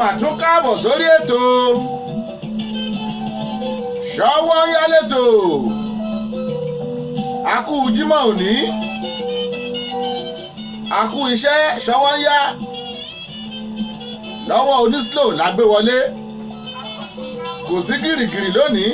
mà tún káàbọ̀ sórí ètò Ṣọ́wọ́nyá lẹ́tò. A kú Jímọ̀ òní, a kú iṣẹ́ Ṣọ́wọ́nyá lọ́wọ́ onísìlò lágbé wọlé, kò sí gìrìgìrì lónìí.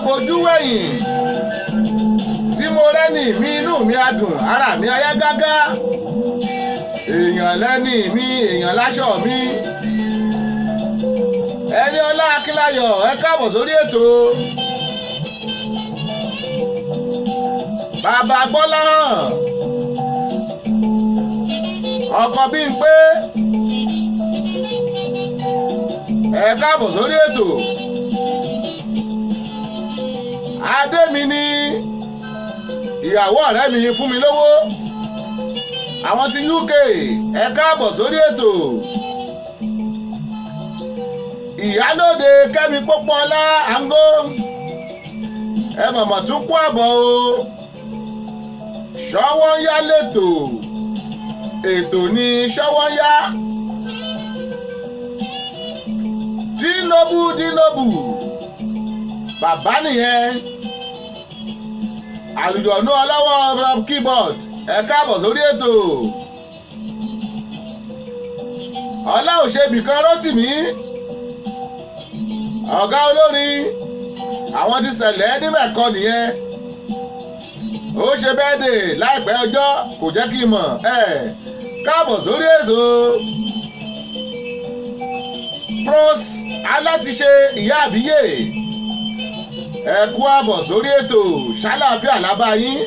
Bojú wẹ̀yìn tí mo rẹ́ni mi, inú mi á dùn, ara mi á yá gágá. Èèyàn lẹ́ni mi, èèyàn láṣọ mi. Ẹniọlá Akínláyọ̀, ẹ káàbọ̀ sórí ètò. Bàbá Gbọ́láhàn, ọkọ Bímpé, ẹ káàbọ̀ sórí ètò. Adé mi ni ìyàwó ọ̀rẹ́ mi fún mi lówó. Àwọn ti UK, ẹ káàbọ̀ sórí ètò. Ìyálóde Kẹ́mi Pópóọlá Àǹgó, ẹ mọ̀mọ̀ tún kú àbọ̀ o. Ṣọ́wọ́nyá lẹ́tò, ètò ni Ṣọ́wọ́nyá. Dínlóbù bàbá nìyẹn. Àlùjọ̀nú ọlọ́wọ́ keyboard, ẹ káàbọ̀ sórí ètò. Ọlá òṣèbí kan Rótìmí, ọ̀gá olórin, àwọn ti ṣẹlẹ̀ níbẹ̀kọ nìyẹn. Ó ṣe bẹ́ẹ̀dẹ̀ láìpẹ́ ọjọ́, kò jẹ́ kí n mọ̀. Káàbọ̀ sórí ètò. Pros alátiṣe ìyá àbíyè, ẹ kú àbọ̀ sórí ètò. Ṣàlàáfíà lábá yín.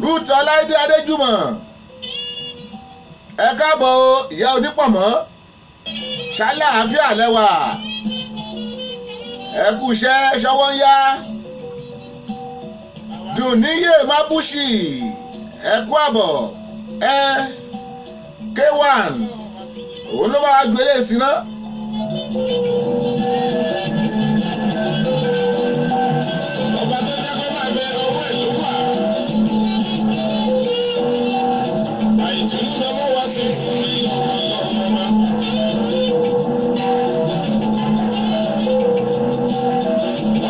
Ruth Ọláìdé Adéjùmọ̀, ẹ káàbọ̀ o ìyá onípọ̀mọ́. Ṣàlàáfíà lẹ́wà, ẹ kú iṣẹ́ Ṣọ́wọ́nyá. Dùníyè Mábúṣì, ẹ kú àbọ̀. K1 òun ló máa gbélé sí náà. Ọba tó jẹ́ kó máa bẹ ọwọ́ ìlú wà. Àìtúnú lọ́mọ́ wá sí orí ọmọ.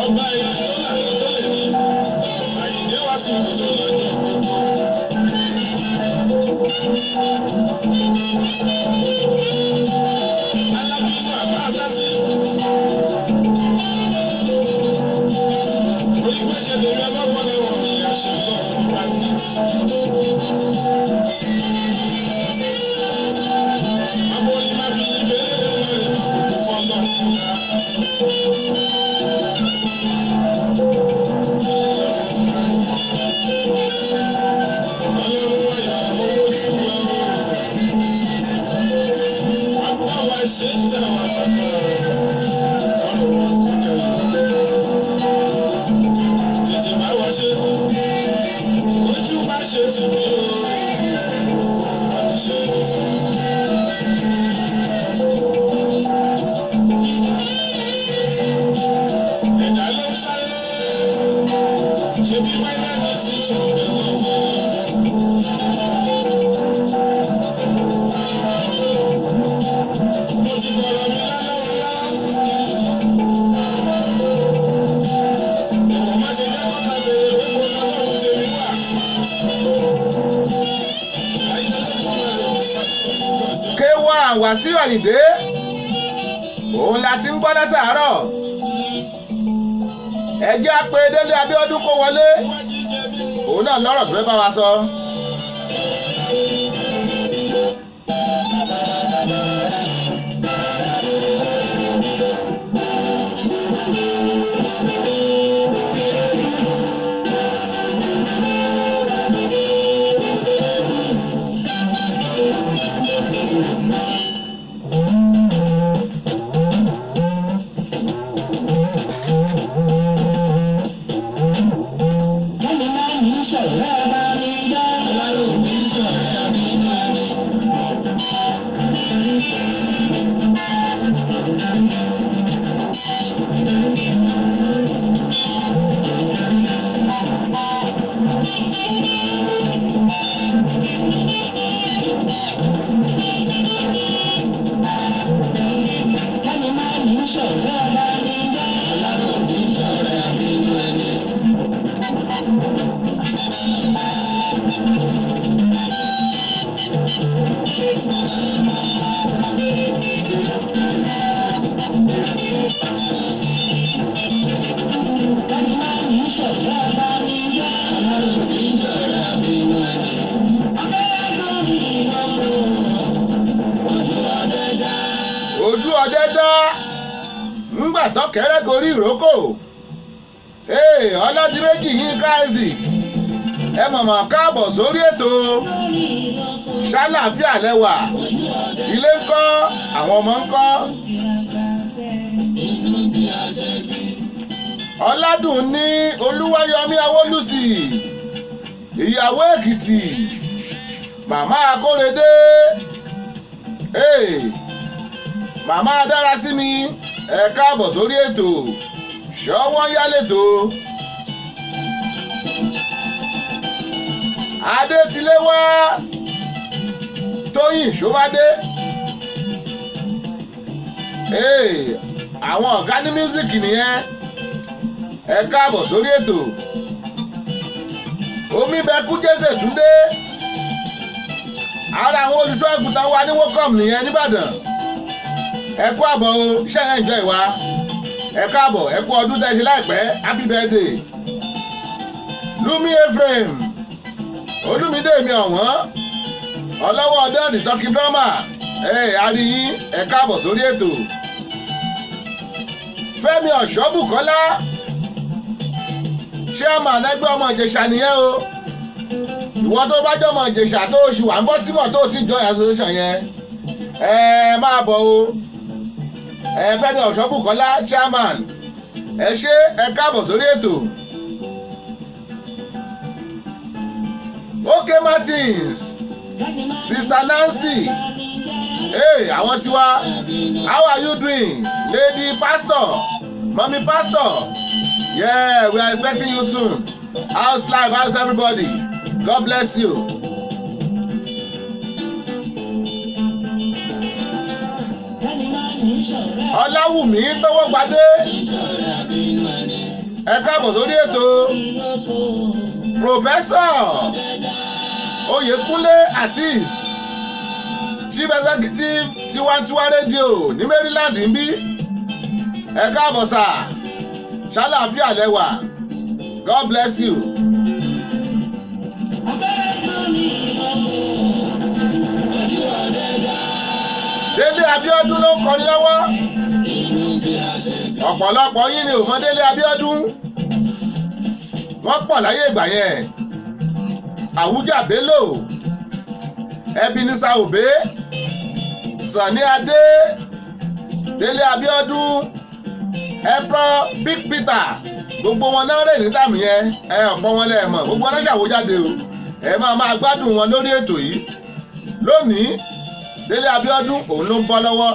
Ọba ìlú tó lànà tó lè ní. Àyìndé wá sí ìlú tó lọ́jọ́ gbogbo. Alábínú àbá àṣàṣì. Onígbèsè lè rẹ lọ́wọ́ ni wọ́n ní àṣìṣọ́ ọ̀pá ní. Àwọn onímọ̀ bí ìbéèrè lórí ìfọ̀lọ́ fúnra. Wàsíù Àyìndé, òun la ti ń gbọ́ látàárọ̀. Ẹ jẹ́ á pé Délé Abíọ́dún kó wọlé, òun náà lọ́rọ̀ tó fẹ́ bá wa sọ. ṣọ̀rẹ́ bá mi dá. Ọlọ́run kì í ṣọ̀rẹ́ àbínú ẹni. Kẹ́ni máa ní ṣọ̀rẹ́ bá mi dá. Ọlọ́run kì í ṣọ̀rẹ́ àbínú ẹni. Kẹ́ni máa ní ṣọ̀rẹ́ bá mi dá. Ọlọ́run kì í ṣọ̀rẹ́ àbínú ẹni. Abẹ́rẹ́ mi lọ́wọ́ ojú ọdẹ dá. ojú ọdẹ dá ńgbà tọkẹrẹ gorí ìrókò ọlọ́dúnméjì Yínká Isaac ẹ mọ̀mọ́ káàbọ̀ sórí ètò ṣàlàáfíà lẹ́wà ilé ńkọ́ àwọn ọmọ ńkọ́ ọládùn ní Olúwayọ̀mí Awólùsì ìyàwó Èkìtì màmá Akórèdé màmá Adárasími ẹ káàbọ̀ sórí ètò ṣọwọ́ yálètò Adétiléwá Tóyìn Ṣọ́bádé àwọn ọ̀gá ní mísíkì nìyẹn ẹ káàbọ̀ sórí ètò Omíbẹ̀kú Jésè Túndé ara àwọn olùṣọ́ àgùntàn wa ní wọ́kọ̀m nìyẹn nìbàdàn ẹ kú àbọ̀ o iṣẹ́ yẹn ń jọ ìwà ẹ káàbọ̀ ẹ kú ọdún tẹ́ ṣe láìpẹ́ happy birthday Lumi Ephraim Olúmídé mi ọ̀wọ́n ọlọ́wọ́ ọdẹ́ọ̀dì tọ́kì drama àríyìn ẹ káàbọ̀ sórí ètò Fẹ́mi Ọ̀ṣọ́bùkọ́lá chairman ẹgbẹ́ ọmọ Ìjẹ̀ṣà nìyẹn o ìwọ tó bá jọmọ Ìjẹ̀ṣà tó oṣù wà ń bọ́ tímọ̀ tó ti join association yẹn máa bọ̀ o Fẹ́mi Ọ̀ṣọ́bùkọ́lá chairman ẹ ṣé ẹ káàbọ̀ sórí ètò OK Martins Sister Nancy àwọn tiwa how are you doing lady pastor mommy pastor yeah we are expecting you soon how's life how's everybody God bless you. Ọláwùmí Tọ́wọ́gbadé ẹ káàbọ̀ sórí ètò Professor Oyèkúnlé Azeez Chief Executive Tiwantiwa Radio ní Maryland ń bí ẹ káàbọ̀ sà ṣàlàáfíà lẹ́wà God bless you. Délé Abíọ́dún ló ń kọrin lọ́wọ́ ọ̀pọ̀lọpọ̀ yín ni ò mọ Délé Abíọ́dún wọ́n pọ̀ láyé ìgbà yẹn Àwùjá Bello Ebenezer Obey Sani Adé Délé Abíọ́dún Ebro Big Peter gbogbo wọn náà rè ní tàmí yẹn ọ̀pọ̀ wọn lẹ́ẹ̀ mọ̀ gbogbo wọn náà ṣàwójáde o máa gbádùn wọn lórí ètò yìí lónìí Délé Abíọ́dún òun ló ń bọ́ lọ́wọ́.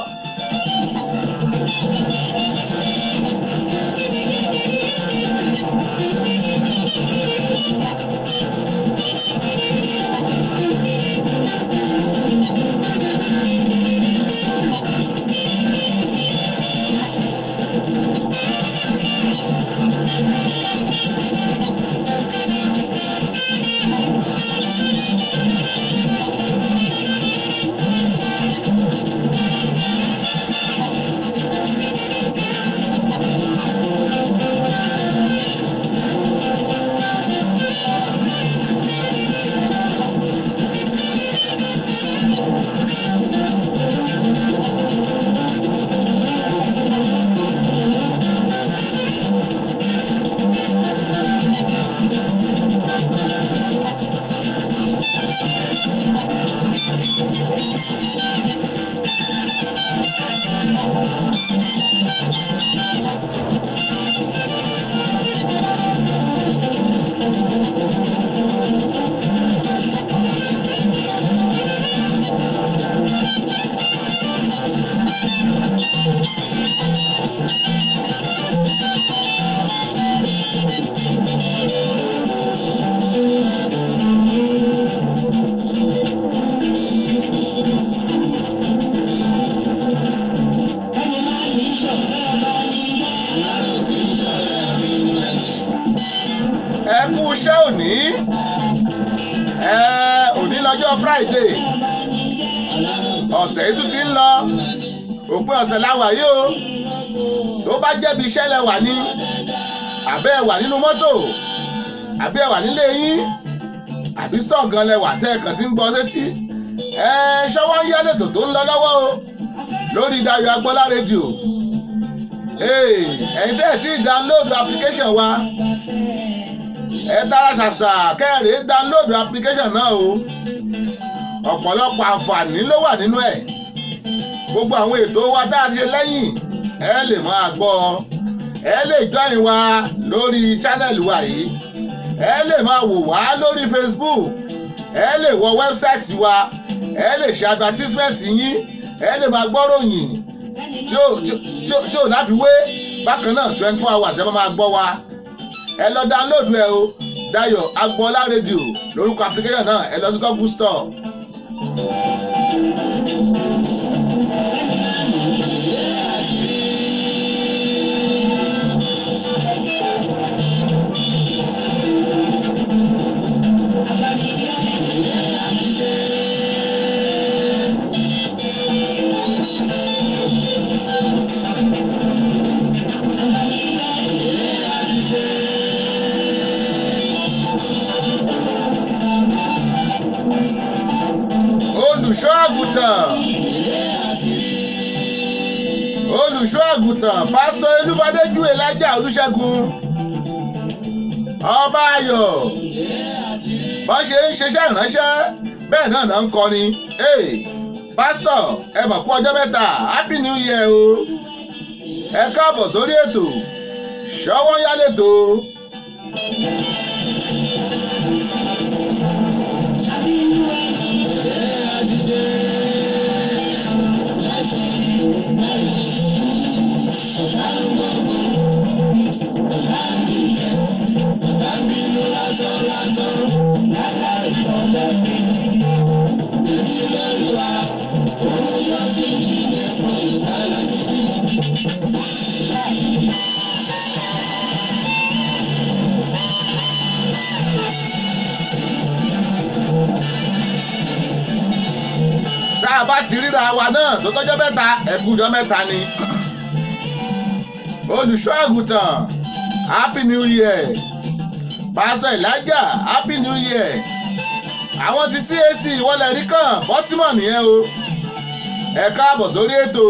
ẹ kú iṣẹ́ òní. Òní lọ́jọ́ Friday. Ọ̀sẹ̀ yìí tún ti ń lọ. Òpin ọ̀sẹ̀ la wà yìí o. Tó bá jẹ́bi iṣẹ́ lẹ wà ní. Àbẹ́ ẹ wà nínú mọ́tò. Àbí ẹ wà nílé yín. Àbí store gan lẹ wà tẹ́ ẹ̀kan tí ń gbọ́ sétí. Ṣọwọ́ ń yá lẹ́tò tó ń lọ lọ́wọ́ o. Lórí Dayọ̀ Agbọ́lá rédíò. Ẹ̀yin tẹ́ ẹ̀ tí download application wa. Ẹ tara ṣàṣà kẹ́rẹ̀ẹ́ download application náà o. Ọ̀pọ̀lọpọ̀ àǹfààní ló wà nínú ẹ̀. Gbogbo àwọn ètò wa tá a ṣe lẹ́yìn ẹ lè máa gbọ́. Ẹ lè join wa lórí channel wa yìí. Ẹ lè máa wò wá lórí Facebook. Ẹ lè wọ wẹ́bsáìtì wa. Ẹ lè ṣe advertisement yín. Ẹ lè máa gbọ́ ròyìn tí ò láfiwé. Bákan náà 24 hours ẹ máa gbọ́ wa. Ẹ lọ download ẹ o. Dayọ̀ Agbọ́lá rédíò lórúkọ application náà. Ẹ lọ sí Google Store. Olùṣọ́ àgùntàn pásítọ̀ Elúfádéjú Elijah Olúṣẹ́gun ọba ayọ̀ wọ́n ṣe ń ṣiṣẹ́ ìránṣẹ́ bẹ́ẹ̀ náà ń kọrin. Pásítọ̀ ẹ mọ̀ kú ọjọ́ mẹ́ta happy new year o. Ẹ káàbọ̀ sórí ètò ṣọwọ́ yá lẹ́tọ̀. Tá a bá ti ríra wa náà tó tọ́jọ́ mẹ́ta ẹ̀kújọ́ mẹ́ta ni. Olùṣọ́ àgùntàn happy new year. Pásítọ̀ Elijah happy new year. Àwọn ti CAC wọlé rí kàn Baltimore nìyẹn o. Ẹ káàbọ̀ sórí ètò.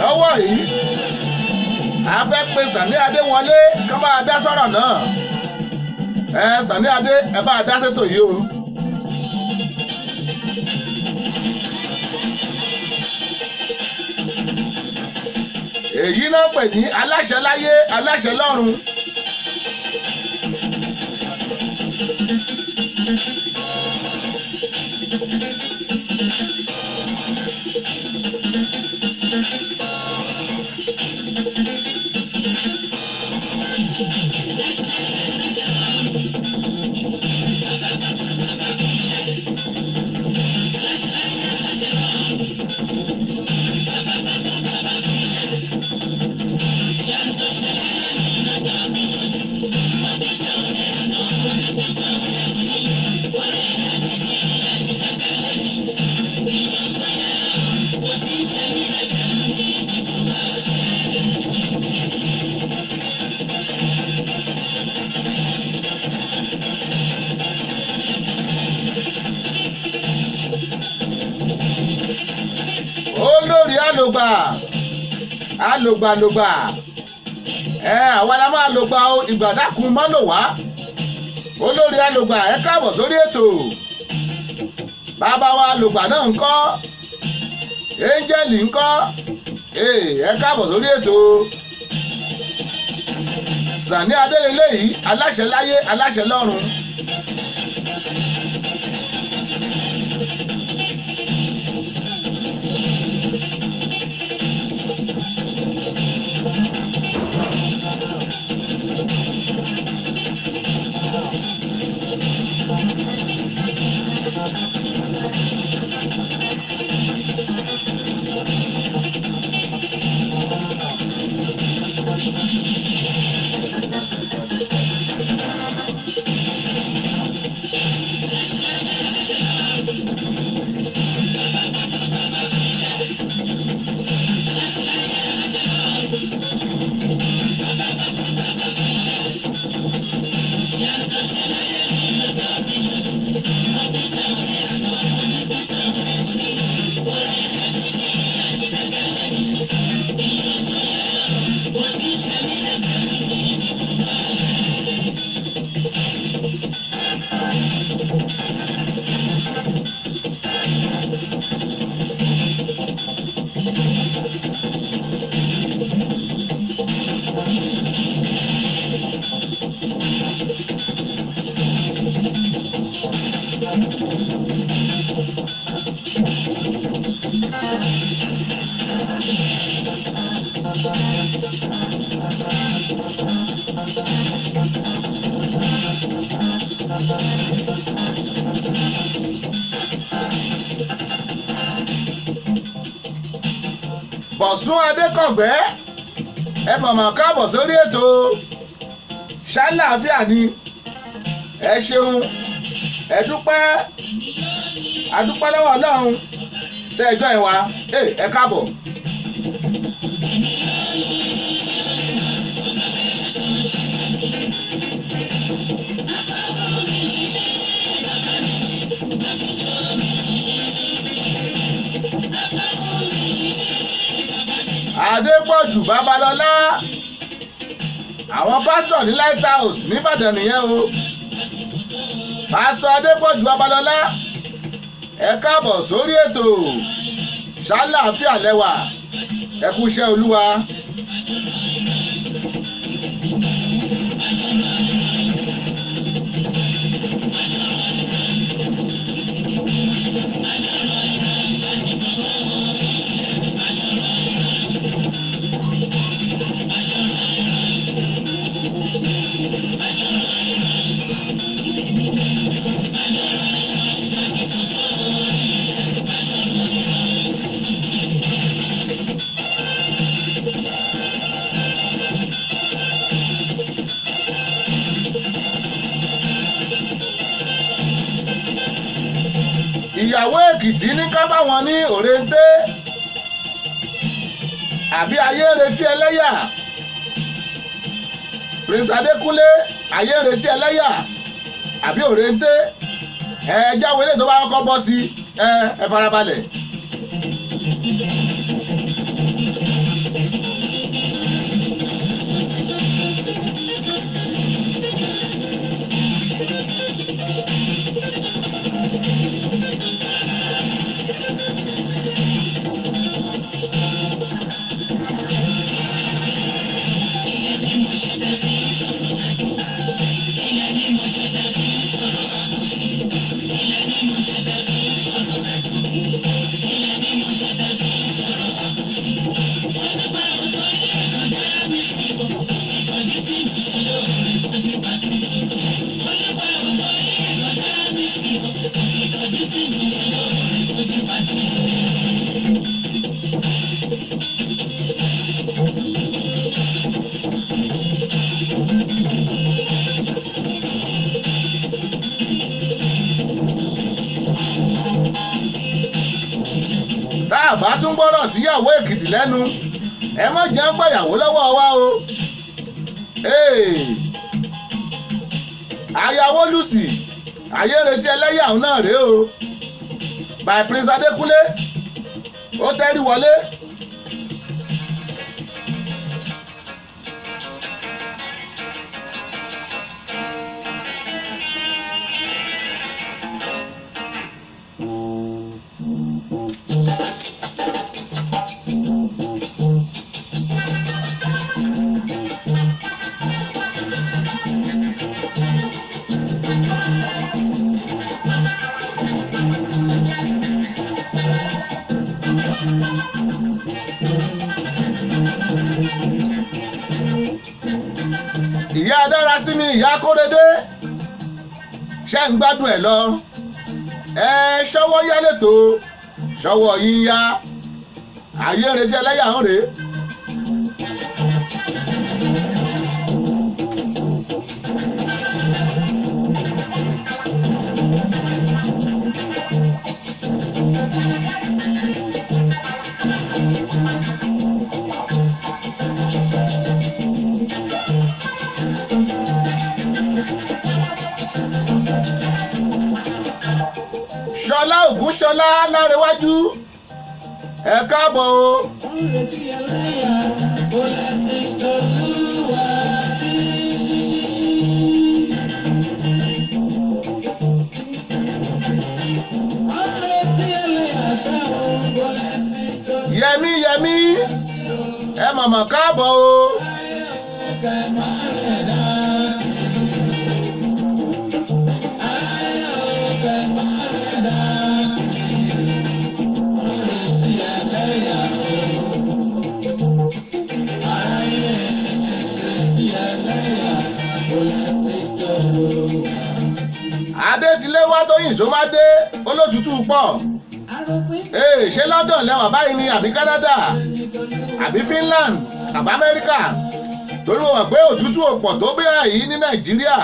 Lọ́wọ́ yìí a fẹ́ pe Sàní Adé wọlé ká máa dá sọ̀rọ̀ náà. Sàní Adé ẹ bá dá sétò yìí o. Èyí náà pè ní aláṣẹ láyé aláṣẹ lọ́run. Olórí alògbà àwa la máa lògbà o, ìgbàdàkùn má lò wá. Olórí alògbà ẹ káàbọ̀ sórí ètò. bàbá wa lògbà náà ń kọ́ áńgẹ́lì ń kọ́ ẹ káàbọ̀ sórí ètò Sàní Adélélé yìí aláṣẹ láyé aláṣẹ lọ́run. Bọ̀sún Adékọ̀gbẹ́ ẹ mọ̀mọ́ káàbọ̀ sórí ètò ṣáláàfíà ni ẹ ṣeun ẹ dúpẹ́ adúpẹ́ lọ́wọ́ Ọlọ́run tẹ́ ẹjọ́ ìwà ẹ káàbọ̀. Adépọ̀jù Babalọ́lá àwọn pásítọ̀ ní Lighthouse nìbàdàn nìyẹn o. Pásítọ̀ Adépọ̀jù Babalọ́lá ẹ káàbọ̀ sórí ètò ṣáláàfíà lẹ́wà ẹ kú iṣẹ́ Olúwa. Ìyàwó Èkìtì ní ká bá wọn ní òrèǹté àbí ayé retí ẹlẹ́yà. Prince Adékúnlé ayé retí ẹlẹ́yà àbí òrèǹté jáwé lè tó bá kọ́kọ́ bọ́ sí ẹ farabalẹ̀. Tá a bá tún gbọ́rọ̀ síyàwó Èkìtì lẹ́nu ẹ má jẹ́ gbàyàwó lọ́wọ́ wa o. Ayáwó Lucy ayé retí ẹlẹ́yà náà rèé o. By Prince Adékúnlé ó tẹ́rí wọlé. ìyá Dárasími ìyá Kóredé ṣe ń gbádùn ẹ̀ lọ ṣọwọ́ yá lẹ́tọ̀ ṣọwọ́ yín yá ayé ń retí ẹlẹ́yà ń rèé. Ṣọlá Ògúnṣọlá Lárewájú ẹ káàbọ̀ o. Yẹmí Yẹmí ẹ mọ̀mọ̀ káàbọ̀ o. Adétiléwá Tóyìn Sómádé olótùtù pọ̀ ṣé London lẹ́wọ̀n báyìí ni àbí Canada àbí Finland àbí Amẹ́ríkà torí wọ́n mọ̀ pé òtútù ò pọ̀ tó bẹ́ẹ̀ yìí ní Nàìjíríà.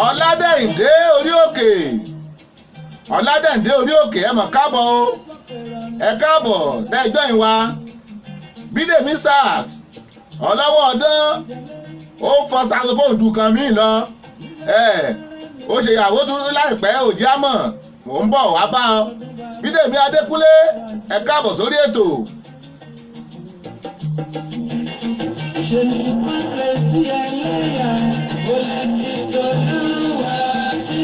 Ọládẹ̀yìndé orí òkè Ọládẹ̀yìndé orí òkè ẹ mọ̀ káàbọ̀ o ẹ káàbọ̀ tẹ́jọ́ ìwà Bídèmí Sax ọlọ́wọ́ ọdún ó fọ saxophone ju kan míì lọ ó ṣe ìyàwó tuntun láìpẹ́ òjì àmọ̀ mò ń bọ̀ wá bá ọ Bídèmí Adékúnlé ẹ káàbọ̀ sórí ètò. Ṣé ní pàtẹ́ tí ẹ lẹ́yà ó lè fi tolúwa sí?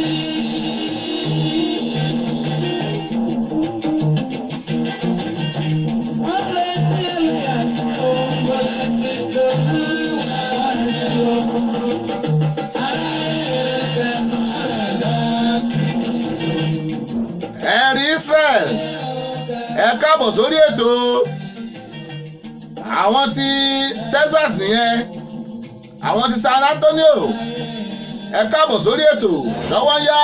Wọ́n lè tí ẹ lẹ́yà sí ó lè fi tolúwa sí o. Ẹ̀rí Israel ẹ káàbọ̀ sórí ètò. Àwọn ti Texas nìyẹn àwọn ti San Antonio ẹ káàbọ̀ sórí ètò ṣọwọ́ yá.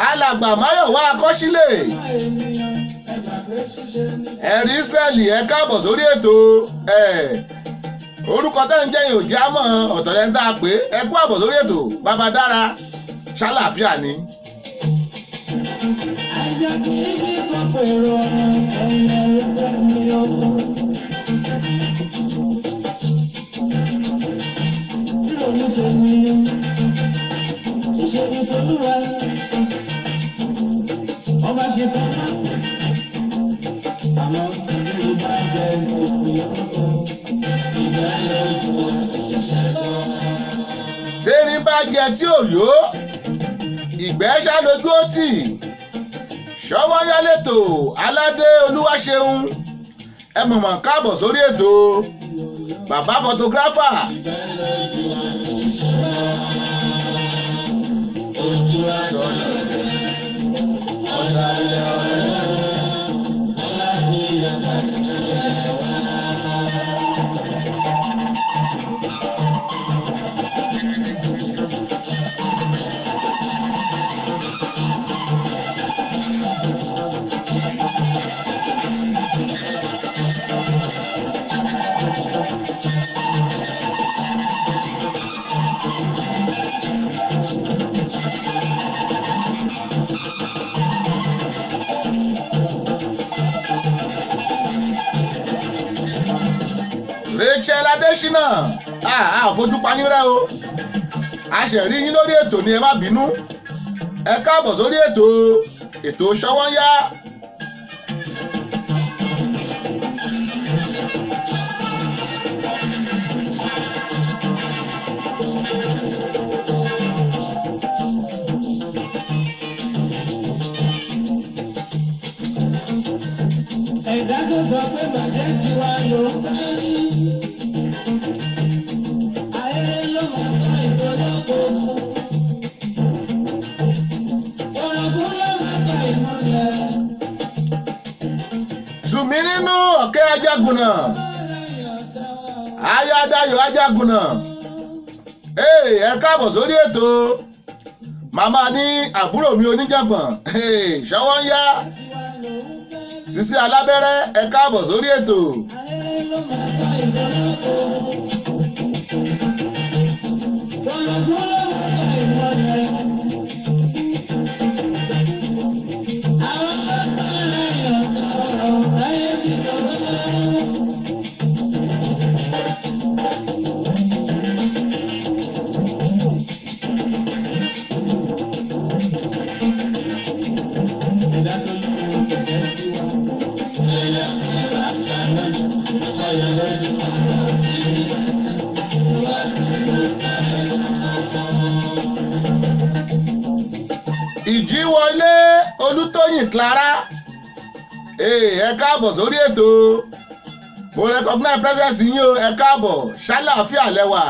Alàgbà Máyọ̀wá Akọ́ṣílẹ̀ ẹ̀rí Ísírẹ́lì ẹ káàbọ̀ sórí ètò orúkọ tẹ́ ń jẹ́yìn òjì àmọ́ ọ̀tọ̀lẹ́ńdà pé ẹ kú àbọ̀ sórí ètò bàbá dára ṣàlàáfíà ni. Ọba ṣe tán àmọ́ ìgbà jẹ́ tẹ́rí bá jẹ tí ò yó ìgbẹ́ ṣàlójú ó tì ṣọwọ́ yálẹ̀tò Aládé Olúwaṣeun ẹ mọ̀mọ́ káàbọ̀ sórí ètò bàbá fọtográfà. Rachel Adésínà àfojú payín rẹ o a ṣẹ̀ rí yín lórí ètò ni ẹ má bínú ẹ káàbọ̀ sórí ètò Ṣọ́wọ́nyá. Ẹ̀dá tó sọ pé bàjẹ́ tiwa ló ń kárí. Ayé ló máa tọ́ ìpolówó. Orogún ló máa tọ́ ìmọ̀lẹ̀. Tùmí nínú Ọ̀kẹ́ Ajagunà Ayádáyọ̀ Ajagunà ẹ káàbọ̀ sórí ètò màmá ní àbúrò mi oníjàngbọ̀n Ṣọ́wọ́nyá. Sisi Alábẹ́rẹ́ ẹ káàbọ̀ sórí ètò. Ìjíwọlé Olútóyìn Clara ẹ káàbọ̀ sórí ètò mo recognize presence yín o ẹ káàbọ̀ ṣàlàáfíà lẹ́wà.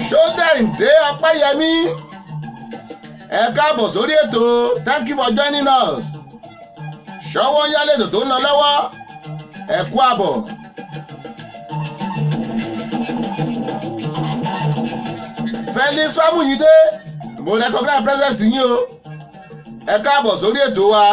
Ṣódẹ̀ǹdé Ọpẹ́yẹmí ẹ káàbọ̀ sórí ètò thank you for joining us. Ṣọ́wọ́nyá lètò tó ń lọ lọ́wọ́ ẹ kú àbọ̀. Felix Famuyide mo recognize presence yín o ẹ káàbọ̀ sórí ètò wa.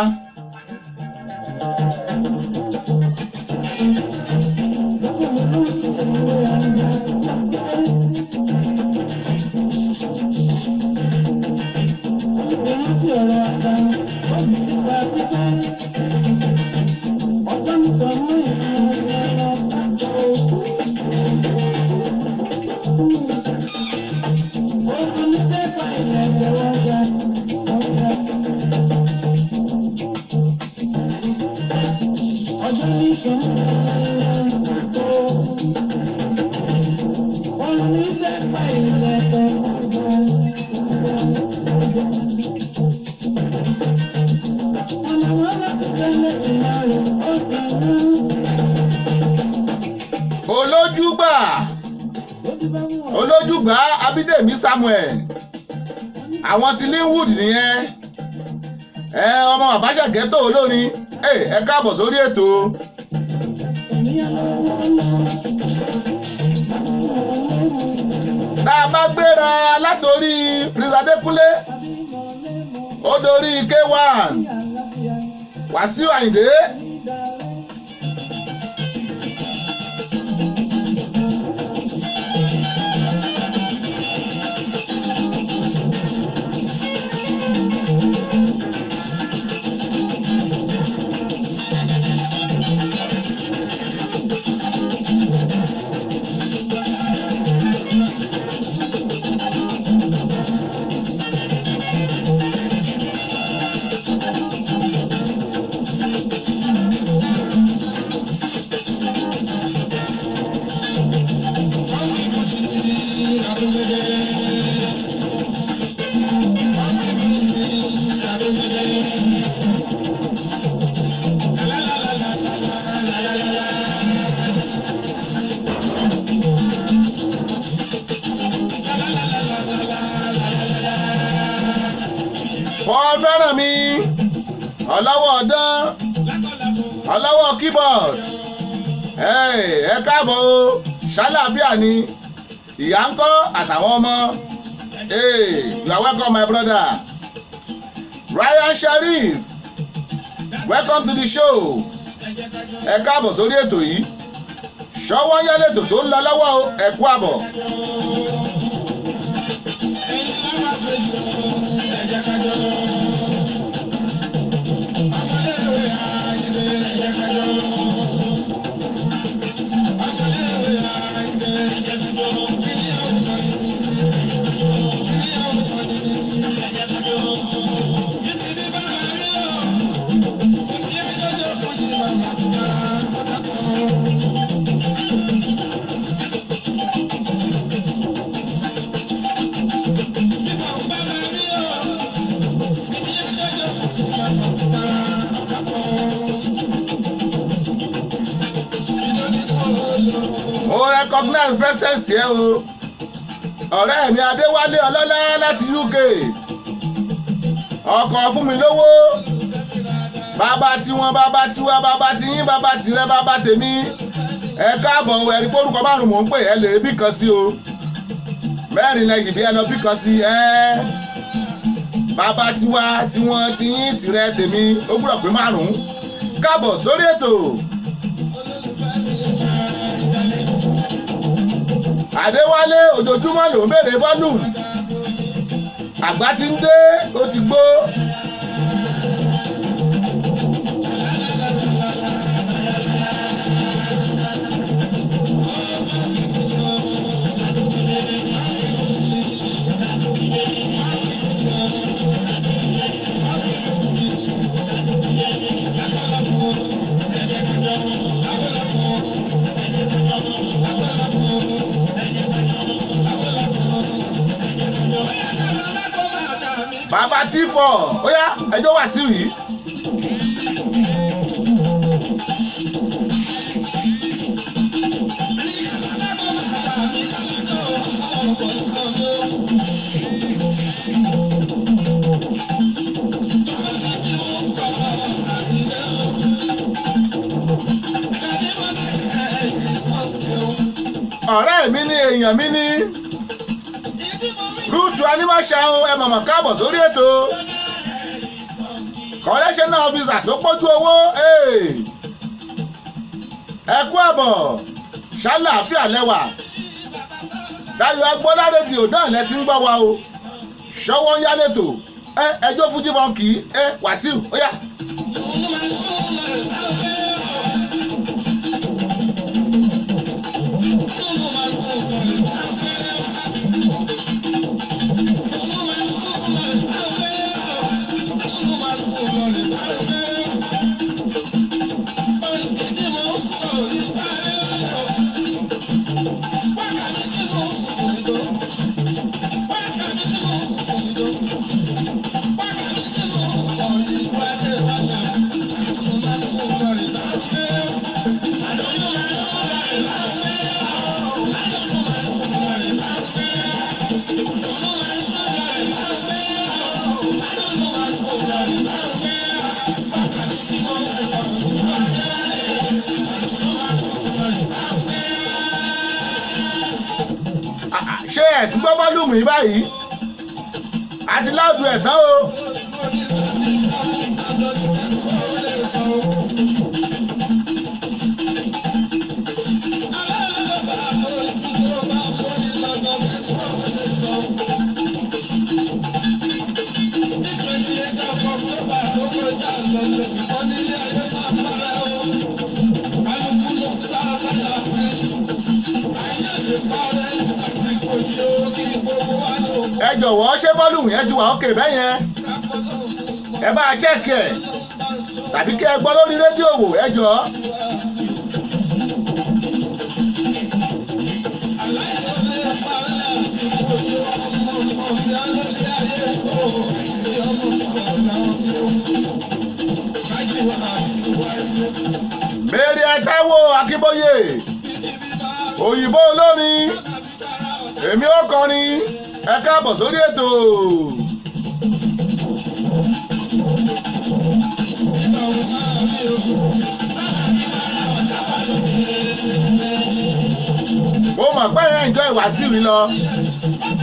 Olójúgbà Abídèmí Samuel àwọn ti Linwood nìyẹn ọmọ àbáṣàgẹ́tò olórin ẹ káàbọ̀ sórí ètò. Tá a bá gbéra látòrí Prince Adékúnlé ó dorí K1 Wàsíù Àyìndé. Paul Fẹ́rànmi ọlọ́wọ́ ọdán ọlọ́wọ́ keyboard ẹ káàbọ̀ o ṣàlàáfíà ni ìyá ń kọ́ àtàwọn ọmọ you are welcome my brother. Ryan Sharif welcome to the show ẹ káàbọ̀ sórí ètò yìí ṣọwọ́ yẹn lẹ́tò tó ń lọ lọ́wọ́ ẹ kú àbọ̀. Mo recognize presence yẹn o ọ̀rẹ́ mi Adéwálé Ọlọ́lá láti UK ọkọ̀ fún mi lówó bàbá tiwọn bàbá tiwa bàbá tiyín bàbá tirẹ̀ bàbá tèmi ẹ káàbọ̀ ẹ̀rí pórúkọ márùn-ún mò ń pè ẹ lè rí bí kan sí o mẹ́rin lẹ́yìn bí ẹ lọ bí kan sí bàbá tiwa tiwọn tiyín tirẹ̀ tèmi ó gbúdọ̀ pé márùn-ún káàbọ̀ sórí ètò. Adéwálé ojoojúmọ́ ló ń béèrè volume àgbà ti ń dé ó ti gbó. Bàbá T4 ó yá ẹjọ́ wà sí yìí. Ọ̀rẹ́ mi ni èèyàn mi ni Rúùtù Anímọ̀ṣàun ẹ mọ̀mọ̀ káàbọ̀ sórí ètò collectional officer tó pọ̀jù owó ẹ kú àbọ̀ ṣàlàáfíà lẹ́wà Dayọ̀ Agbọ́lá rédíò náà lẹ ti ń gbọ́ wa o ṣọwọ́ ń yálètò ẹjọ́ fújì fọ́nkì Wàsíù ó yá. Ṣé ẹ̀dúgbọ́ bọ́lùmù yìí báyìí àti láàdù ẹ̀ tán o. Ẹ jọ̀wọ́ ṣé bọ́lùmù yẹn ti wà ókè bẹ́ẹ̀ yẹn ẹ bá chẹ́ẹ̀kì ẹ̀ tàbí kí ẹ gbọ́ lórí rédíò wò ẹ jọ̀ọ́. Mary Táíwò Akínbóyè òyìnbó olórin èmi ó kọrin ẹ káàbọ̀ sórí ètò. mo mọ̀ pé ẹ̀ ń jọ Wasiu lọ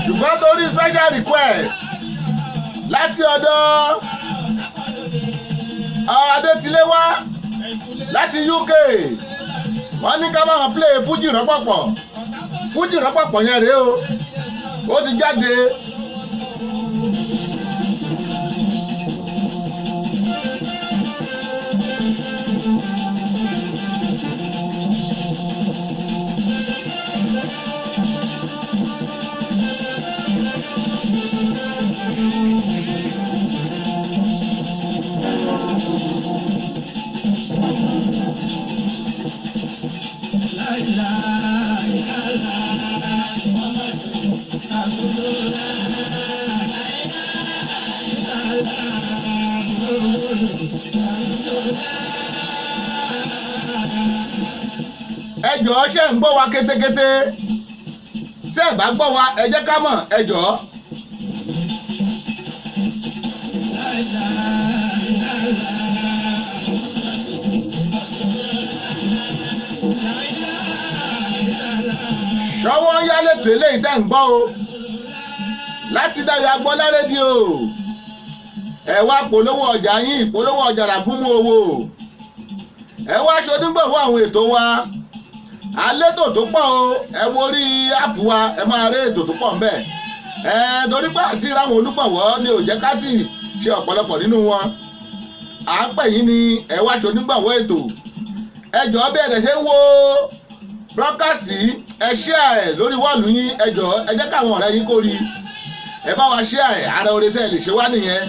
ṣùgbọ́n torí special request láti ọ̀dọ̀ Adétiléwá láti UK wọ́n ní ká máa play fújì rọ́pọ̀pọ̀ yẹn rèé o ó ti jáde. ẹ jọ̀ọ́ ṣé ń gbọ́ wa kétékété tẹ́ ẹ bá gbọ́ wa ẹ jẹ́ ká mọ̀ ẹ jọ̀ọ́. ṣọwọ́ ń yá lẹ́tọ̀ọ́ eléyìí tẹ́ ń gbọ́ o láti Dayọ̀ Agbọ́lá rédíò ẹ wá polówó ọjà yín ìpolówó ọjà làgúnmú owó ẹ wá ṣonígbọ̀wọ́ àwọn ètò wa àlétò tó pọ̀ o ẹ wo orí áàpù wa ẹ máa rí ètò tó pọ̀ ńbẹ̀ torí pé àti ráwọn olùgbọ̀wọ́ ni ò jẹ́ ká tì ṣe ọ̀pọ̀lọpọ̀ nínú wọn à ń pè yín ni ẹ wá ṣonígbọ̀wọ́ ètò ẹ jọ̀ọ́ bí ẹ̀dẹ̀ ṣe ń wo brọ́kásì ẹ share ẹ̀ lórí wọ́ọ̀lù yín ẹ jọ̀ọ́ ẹ jẹ́ káwọn ọ̀rẹ́ yín kó rí ẹ bá wa share ẹ̀ ara oore tẹ́ ẹ lè ṣe wá nìyẹn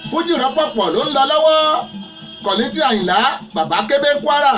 fújì rọ́pọ̀pọ̀ ló ń lọ lọ́wọ́ Kọ̀lítì Àyìnlá bàbá kébé Kwara.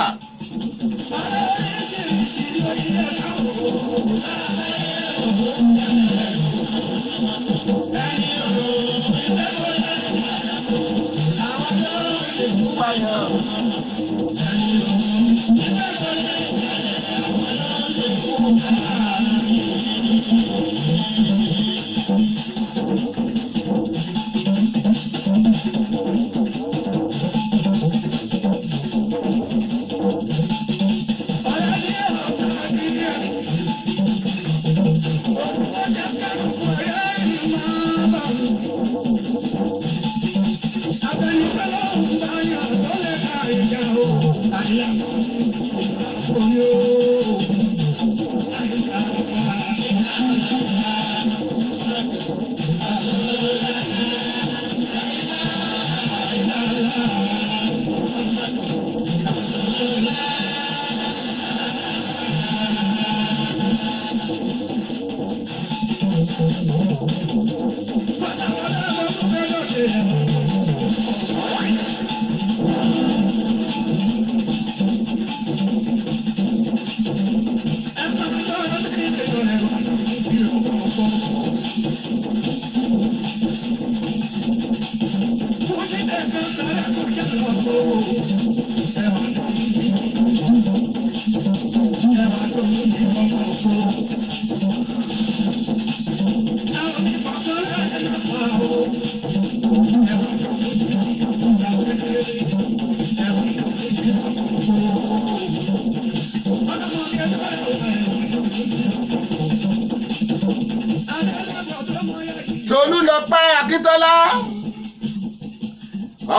Tolúlọpẹ́ Akíntọ́lá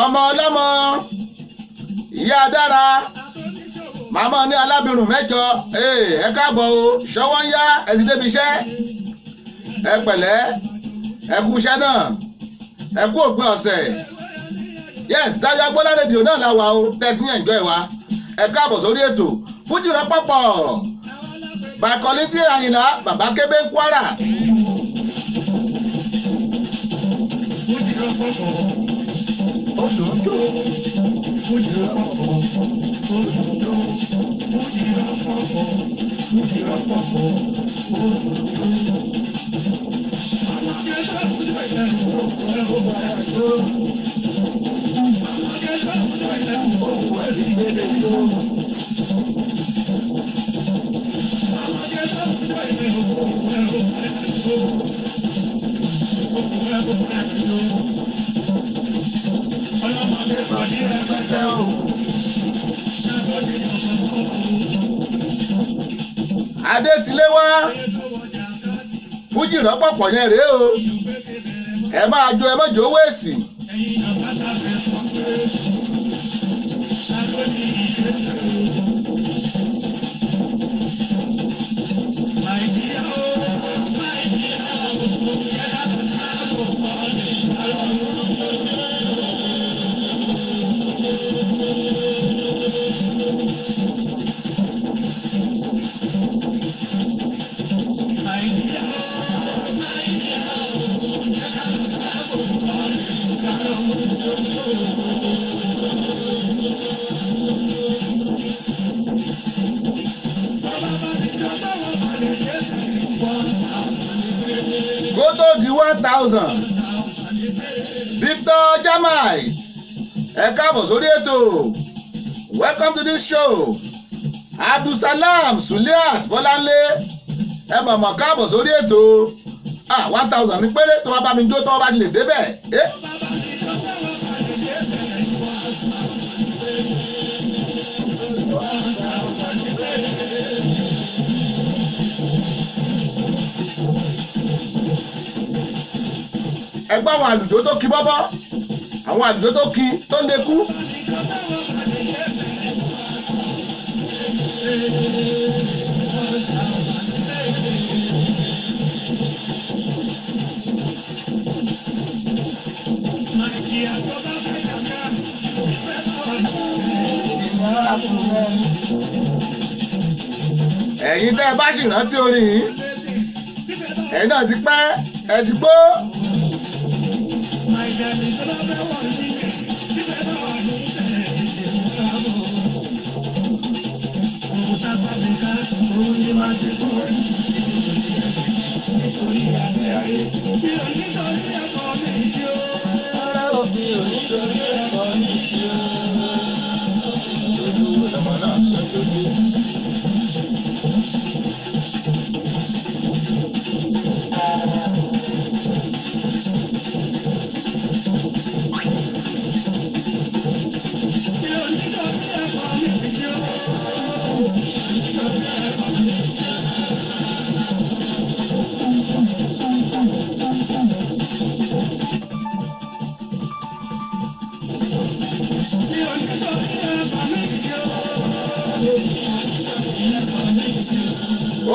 ọmọ ọlọ́mọ ìyá dára màmá ní alábìrún mẹ́jọ ẹ káàbọ̀ o ṣọwọ́ ń yá ẹ ti débi iṣẹ́ ẹ pẹ̀lẹ́ ẹ kú iṣẹ́ náà ẹ kú òpin ọ̀sẹ̀ yes Dayọ̀ Agbọ́lá rédíò náà la wà o tẹ́tí enjoy wa ẹ káàbọ̀ sórí ètò fújì rọ́pọ̀pọ̀ by Kọ̀lítì Àyìnlá bàbá kébé Kwara. tilé wá fújì rọ́pọ̀pọ̀ yẹn rèé o ẹ máa jó ẹ má jó wéèsì. Go to the 1000 Victor Jamai ẹ káàbọ̀ sórí ètò welcome to this show Abdulsalam Suliat Bọ́láńlé ẹ mọ̀mọ́ káàbọ̀ sórí ètò 1000 ní péré tó bá bá mi jó tó bá lè débẹ̀. Ẹgbẹ́ àwọn àlùjó tó kí bọ́bọ́ àwọn àlùjó tó kí tó lè kú. Ẹ̀yin tẹ́ ẹ bá sì rántí orin yìí ẹ̀yin náà ti pẹ́ ẹ ti gbó.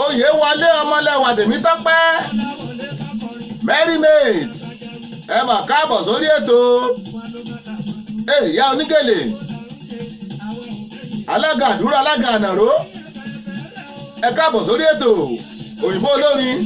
Oyè wọlé ọmọlẹ́wà tèmi tọ́pẹ́ Mary Mate ẹ mà káàbọ̀ sórí ètò ìyá onígèlè alága àdúrà alága ànàró ẹ káàbọ̀ sórí ètò òyìnbó olórin.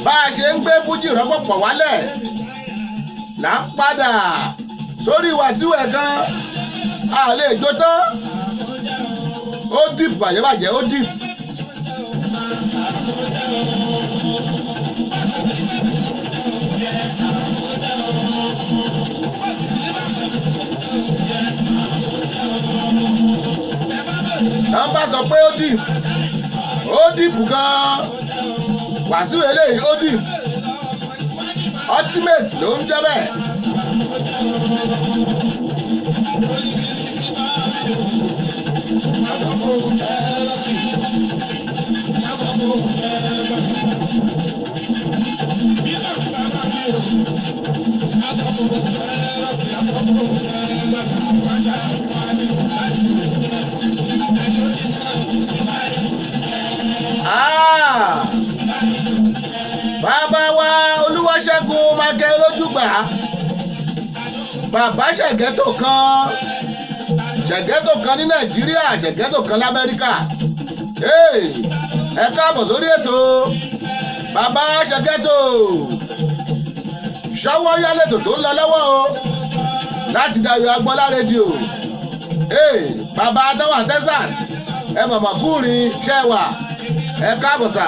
Bá a ṣe ń gbé fújì rọ́pọ̀pọ̀ wálẹ̀ là ń padà sórí Wàsíù ẹ̀kan a lè jó tán ó dìp bàjẹ́bàjẹ́ ó dìp. Nọ́mbà sọ pé ó dìp gan-an Wàsíù eléyìí ó dìp ultimate ló ń jẹ́ bẹ́ẹ̀. Bàbá wa Olúwaṣẹ́gun Mákẹ́ Olójúgbà bàbá ṣẹ̀gẹ́tò kan ní Nàìjíríà ṣẹ̀gẹ́tò kan l'Amẹ́ríkà ẹ káàbọ̀ sórí ètò bàbá ṣẹ̀gẹ́tò ṣọwọ́ yálẹ̀tò tó ń lọ lọ́wọ́ o láti Dayọ̀ Agbọ́lá rédíò bàbá adáwà Texas ẹ mọ̀mọ́ kúrin ṣẹ́wà ẹ káàbọ̀ sà.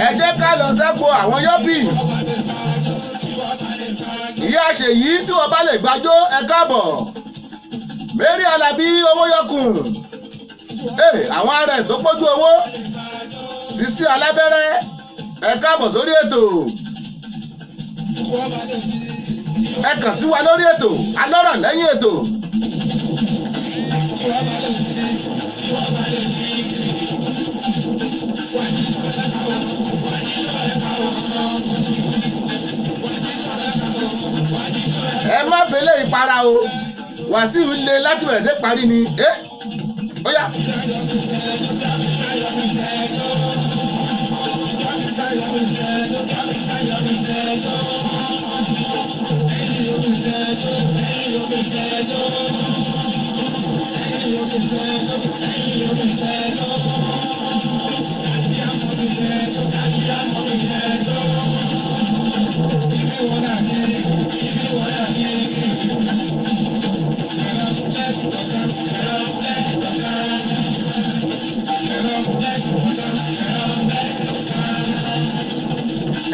ẹ jẹ́ ká lọ sẹ́gbó àwọn yọ́bì ìyá ṣèyí tí wọ́n bá lè gbàjọ́ ẹ káàbọ̀ Mary Alábí owó yọkùn àwọn ará ẹ̀ tó pójú owó Sisi Alábẹ́rẹ́ ẹ káàbọ̀ sórí ètò ẹ kàn sí wa lórí ètò alọ́rọ̀ lẹ́yìn ètò. ẹ má fẹlẹ́ ìpara o Wàsíù lé láti bẹ̀rẹ̀ dé parí ni ó yá.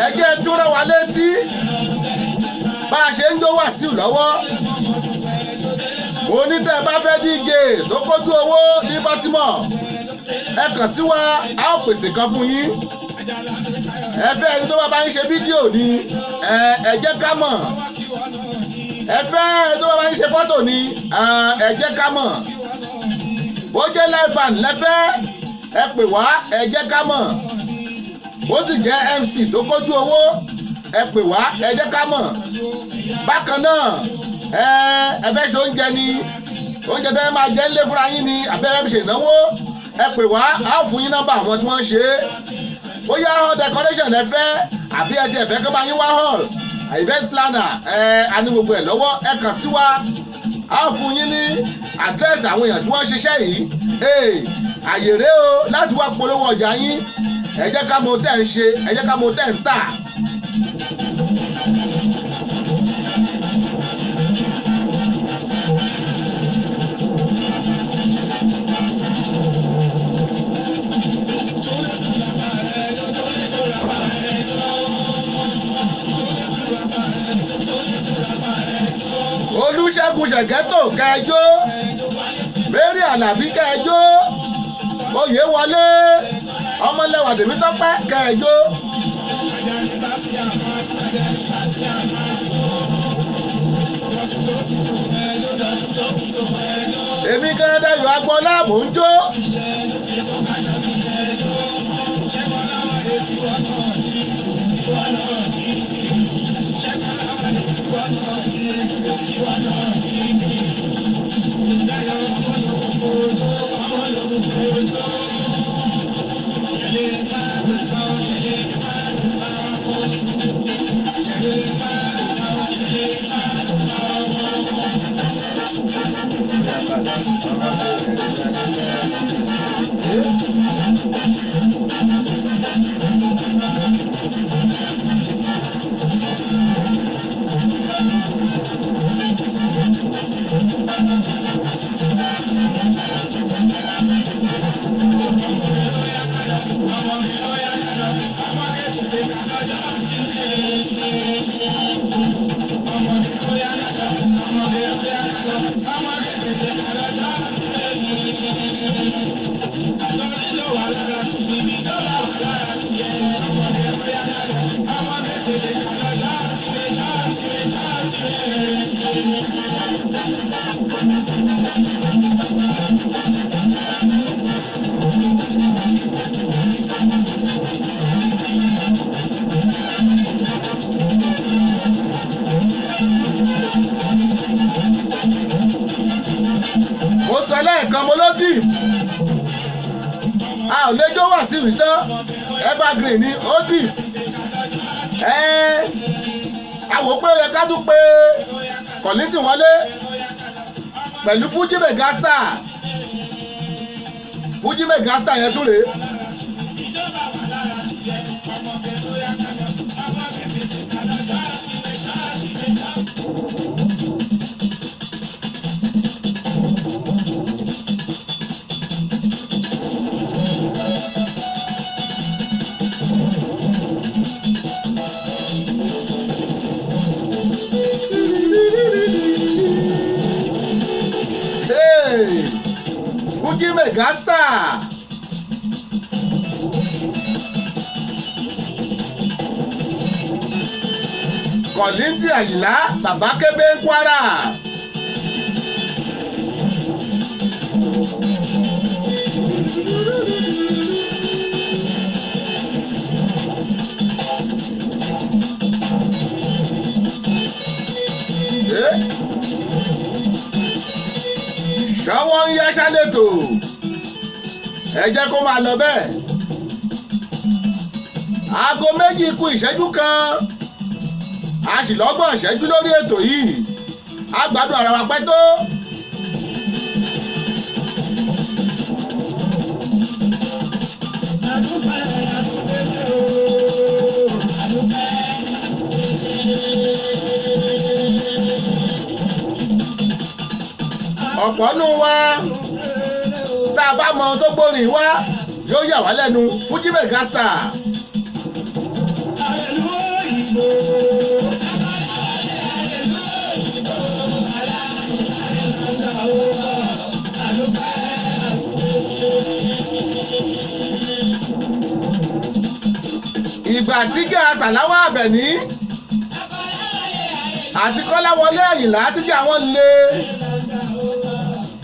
ẹjẹ́ tí ó rán wa létí bá a ṣe ń jó Wàsíù lọ́wọ́ mo ní tẹ́ ẹ bá fẹ́ DJ tó kójú owó ní Baltimore ẹ kàn sí wa a ó pèsè kan fún yín ẹ fẹ́ ẹni tó bá bá yín ṣe fídíò ni ẹ jẹ́ ká mọ̀ ẹ fẹ́ ẹni tó bá bá yín ṣe fọ́tò ni ẹ jẹ́ ká mọ̀ bó jẹ́ live band lẹ́fẹ́ ẹ pè wá ẹ jẹ́ ká mọ̀ bó sì jẹ́ MC tó kójú owó ẹ pè wá ẹ jẹ́ ká mọ̀ bákan náà ẹ fẹ́ ṣe oúnjẹ ni oúnjẹ tẹ́ máa jẹ ńlé fúnra yín ni abẹ́rẹ́ fi ṣènáwó ẹ pè wá a ó fún yín nọ́mbà àwọn tí wọ́n ń ṣe é bóyá hall decoration ẹ fẹ́ àbí ẹ ti ẹ fẹ́ kọ́ bá yín wá hall event planner a ní gbogbo ẹ̀ lọ́wọ́ ẹ kàn sí wa a ó fún yín ní àdírẹ́sì àwọn èèyàn tí wọ́n ń ṣiṣẹ́ yìí àyè rèé o láti wá polówó ọjà yín ẹ jẹ́ ká mọ̀ tẹ́ ń ṣe ẹ jẹ́ ká mọ̀ tẹ́ ń tà. Olúṣẹ́gun Ṣẹ̀gẹ́tò kẹjọ́ Mary Alábí kẹjọ́ Oyèwọlé Ọmọlẹ́wà Tèmítọ́pẹ́ kẹjọ́. èmi gan Dayọ̀ Agbọ́lá mò ń jó. mo sọ lẹ́ẹ̀kan mo ló dì a ò lẹ́jọ́ wà sí ìwé tán evergreen ni ó dì àwọ̀ pé ẹ ká tún pé Kollington wọlé pẹ̀lú Fuji Megastar yẹn tún rèé. Fuji Megastar. Kollington Àyìnlá bàbá kébé Kwara. Ṣọwọ́ ń yá ṣálẹ̀tò ẹ jẹ́ kó máa lọ bẹ́ẹ̀. Aago méjì kù ìṣẹ́jú kan a sì lọ́gbọ̀n ìṣẹ́jú lórí ètò yìí a gbádùn ara wa pẹ́ tó. ọ̀pọ̀ nù wa tá a bá mọ ohun tó gbórin wá yóò yà wá lẹ́nu Fuji Megastar. ìgbà tí gà Sàláwà Àbẹ̀ní àti Kọ́láwọlé Àyìnlá tí gà wọ́n lé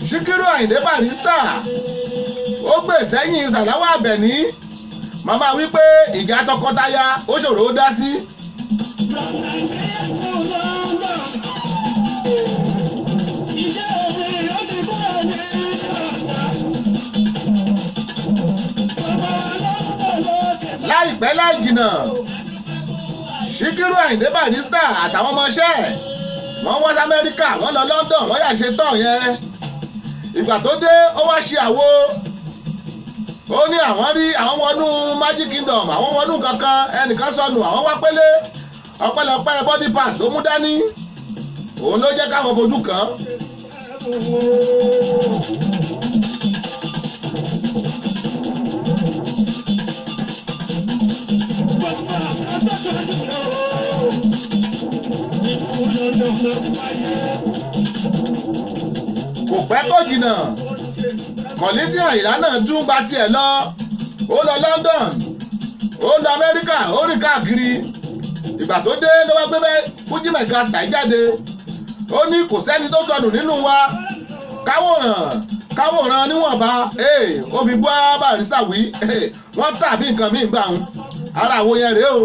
Síkírù Àyìndé Barrister ó gbè sẹ́yìn Sàláwà Àbẹ̀ní màmá wípé ìjà tọkọtaya ó ṣòro ó dá sí. láìpẹ́ láì jìnnà Síkírù Àyìndé Barrister àtàwọn ọmọọṣẹ́ wọ́n wá sí Amẹ́ríkà wọ́n lọ London wọ́n yà ṣe tán yẹn ìgbà tó dé ó wá ṣe àwo ó ní àwọn rí àwọn wọnú Magic Kingdom àwọn wọnú kankan ẹnìkan sọnù àwọn wá pélé ọpẹ́lọpẹ́ body pass tó mú dání òun ló jẹ́ káwọn fojú kàn. kò pẹ́ kò jìnnà Kollington Àyìnlá náà tún gba tiẹ̀ lọ ó lọ London ó lọ Amẹ́ríkà ó rìn káàkiri ìgbà tó dé ló wá gbé Fuji Megastar jáde ó ní kò sẹ́ni tó sọnù nínú wa káwòrán níwọ̀nba ó fi bú Barrister wí wọ́n tàbí nǹkan míì gbà ń ara àwo yẹn rèé o.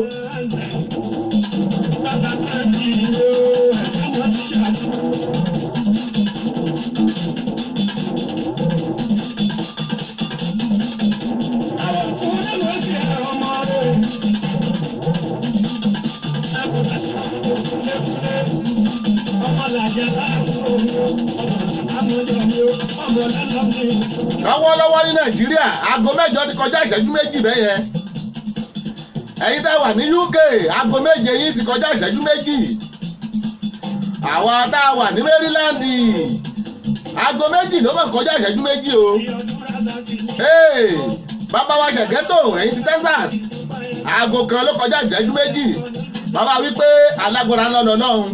lọ́wọ́lọ́wọ́ ní Nàìjíríà aago mẹ́jọ ti kọjá ìṣẹ́jú méjì bẹ́ẹ̀ yẹn ẹ̀yin tá wà ní UK aago méje yín ti kọjá ìṣẹ́jú méjì àwa tá a wà ní Maryland aago méjì ló mọ̀ kọjá ìṣẹ́jú méjì o bàbá wa Ṣẹ̀gẹ́tò ẹ̀yin ti Texas aago kan ló kọjá ìṣẹ́jú méjì bàbá wípé alágbára náà lọ lọ́hùn.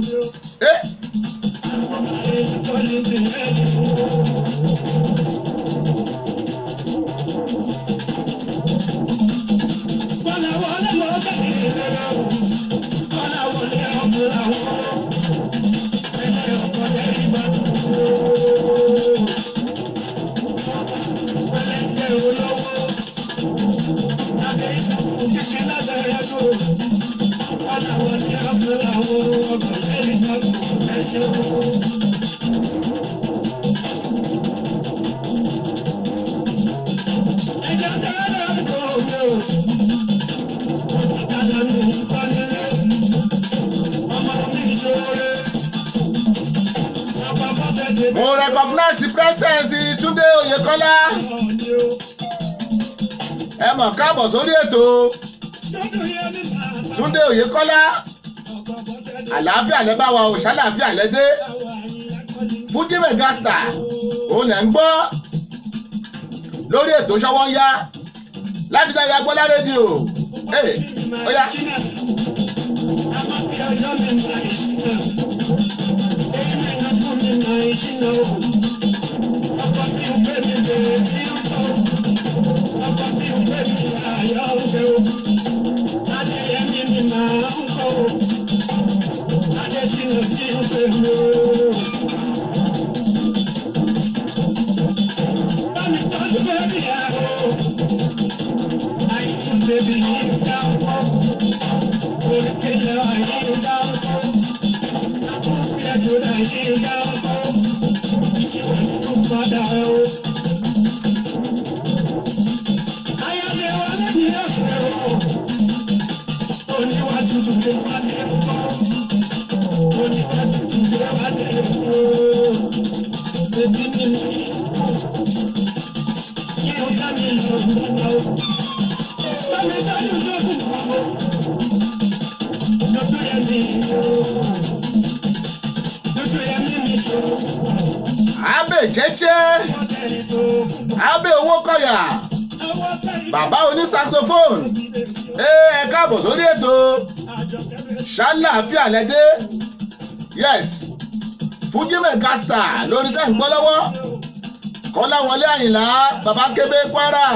Prẹ́sẹ̀nsì Túndé Oyèkọ́lá ẹ mọ̀ káàbọ̀ sórí ètò Túndé Oyèkọ́lá àlàáfíà lẹ bá wa ò ṣàlàáfíà lẹ dé Fuji Megastar òun lẹ̀ ń gbọ́ lórí ètò Ṣọ́wọ́nyá láti dárí agbọ́lá rédíò ó yá. Abe Cheche Abe Owókọ̀yà bàbá oní saxophone ẹ káàbọ̀ sórí ètò ṣàlàáfíà lẹ́dẹ́ yes Fuji Megastar lórí tẹ́ ń gbọ́ lọ́wọ́ Kọ́láwọlé Àyìnlá bàbá Kébé Kwara.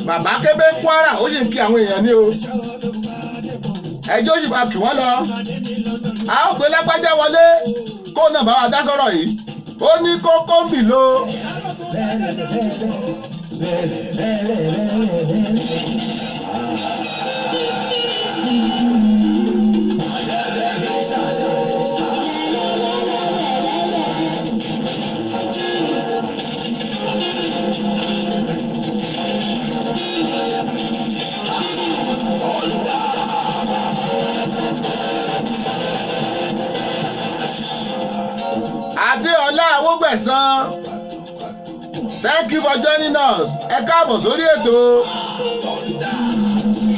Bàbá Kébé Kwara ó sì ń kí àwọn èèyàn ní o ẹjọ́ sì máa kì wọ́n lọ a ó gbé lágbájá wọlé kó náà bá wa dá sọ̀rọ̀ yìí ó ní kókó ń bì lo. Adéọlá Awógbẹ̀san thank you for joining us ẹ káàbọ̀ sórí ètò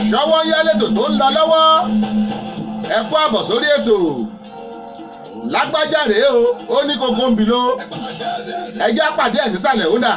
Ṣọ́wọ́nyá lẹ́tò tó ń lọ lọ́wọ́ ẹ kú àbọ̀ sórí ètò lágbájá rèé o ó ní kókó ń bì ló ẹ jẹ́ àpàdé ẹ̀ nísàlẹ̀ ó dà.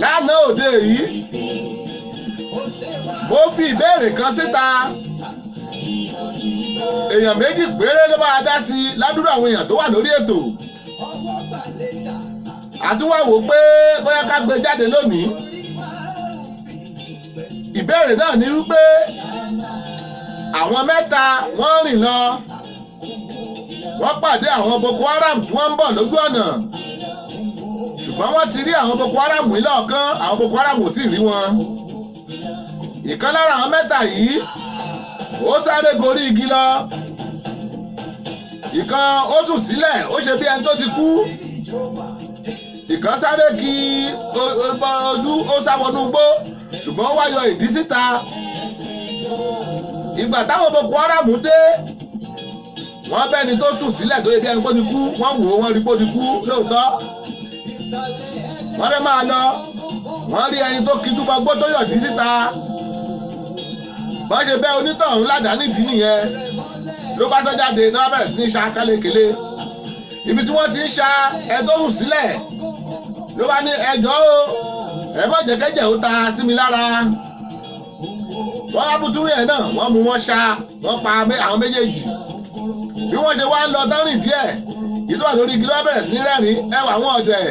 Lánàá òde yìí mo fi ìbéèrè kan síta èèyàn méjì péré ló máa dá sí i ládùúrà àwọn èèyàn tó wà lórí ètò àtúwà wò pé bóyá ká gbé jáde lónìí. Ìbéèrè náà ni wípé àwọn mẹ́ta wọ́n rìn lọ wọ́n pàdé àwọn Boko Haram tí wọ́n ń bọ̀ lójú ọ̀nà ṣùgbọ́n wọ́n ti rí àwọn Boko Haram yìí lọ́ọ̀kan àwọn Boko Haram ò tí ì rí wọn. Ìkan lára àwọn mẹ́ta yìí ó sáré gorí igi lọ ìkan ó sùn sílẹ̀ ó ṣe bí ẹni tó ti kú ìkan sáré kí ojú ó sáwọnú gbó ṣùgbọ́n ó wá yọ ìdí síta ìgbà táwọn Boko Haram dé wọ́n bẹ́ni tó sùn sílẹ̀ tó yẹ bí ẹni tó ti kú wọ́n wò ó wọ́n rí pé ó ti kú lóòótọ́ wọ́n fẹ́ máa lọ wọ́n rí ẹni tó kíjú bọ gbó tó yọ ìdí síta wọ́n ṣe bẹ́ onítọ̀hún ládàá nídìí nìyẹn ló bá sọ jáde náà bẹ̀rẹ̀ sí ní ṣá kálékélé ibi tí wọ́n ti ń ṣá ẹ tó sùn sílẹ̀ ló bá ní ẹjọ́ o ẹ má jẹ́ kẹ́jẹ̀ ó ta sí mi lára wọ́n bá bútúrú ẹ̀ náà wọ́n mú wọn ṣá wọ́n pa àwọn méjèèjì bí wọ́n ṣe wá ń lọ tán rìn díẹ̀ yìí tó wà lórí igi lọ́wọ́ bẹ̀rẹ̀ sí ní rẹ́rìn ẹwà àwọn ọ̀dẹ̀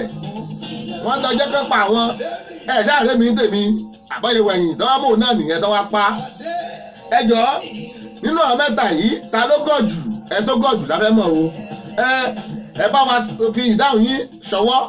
wọ́n lọ jẹ́ kán pa àwọn ṣáàrẹ́ mi ń tèmi àbọ̀yẹ̀ wẹ̀yìn tọ́wọ́ mò náà nìyẹn tọ́wọ́ pa ẹjọ́ nínú àwọn mẹ́ta yìí ta ló gọ̀ jù ẹ tó gọ̀ jù láfẹ́ mọ̀ o ẹ bá wa fi ìdáhùn yín ṣọwọ́.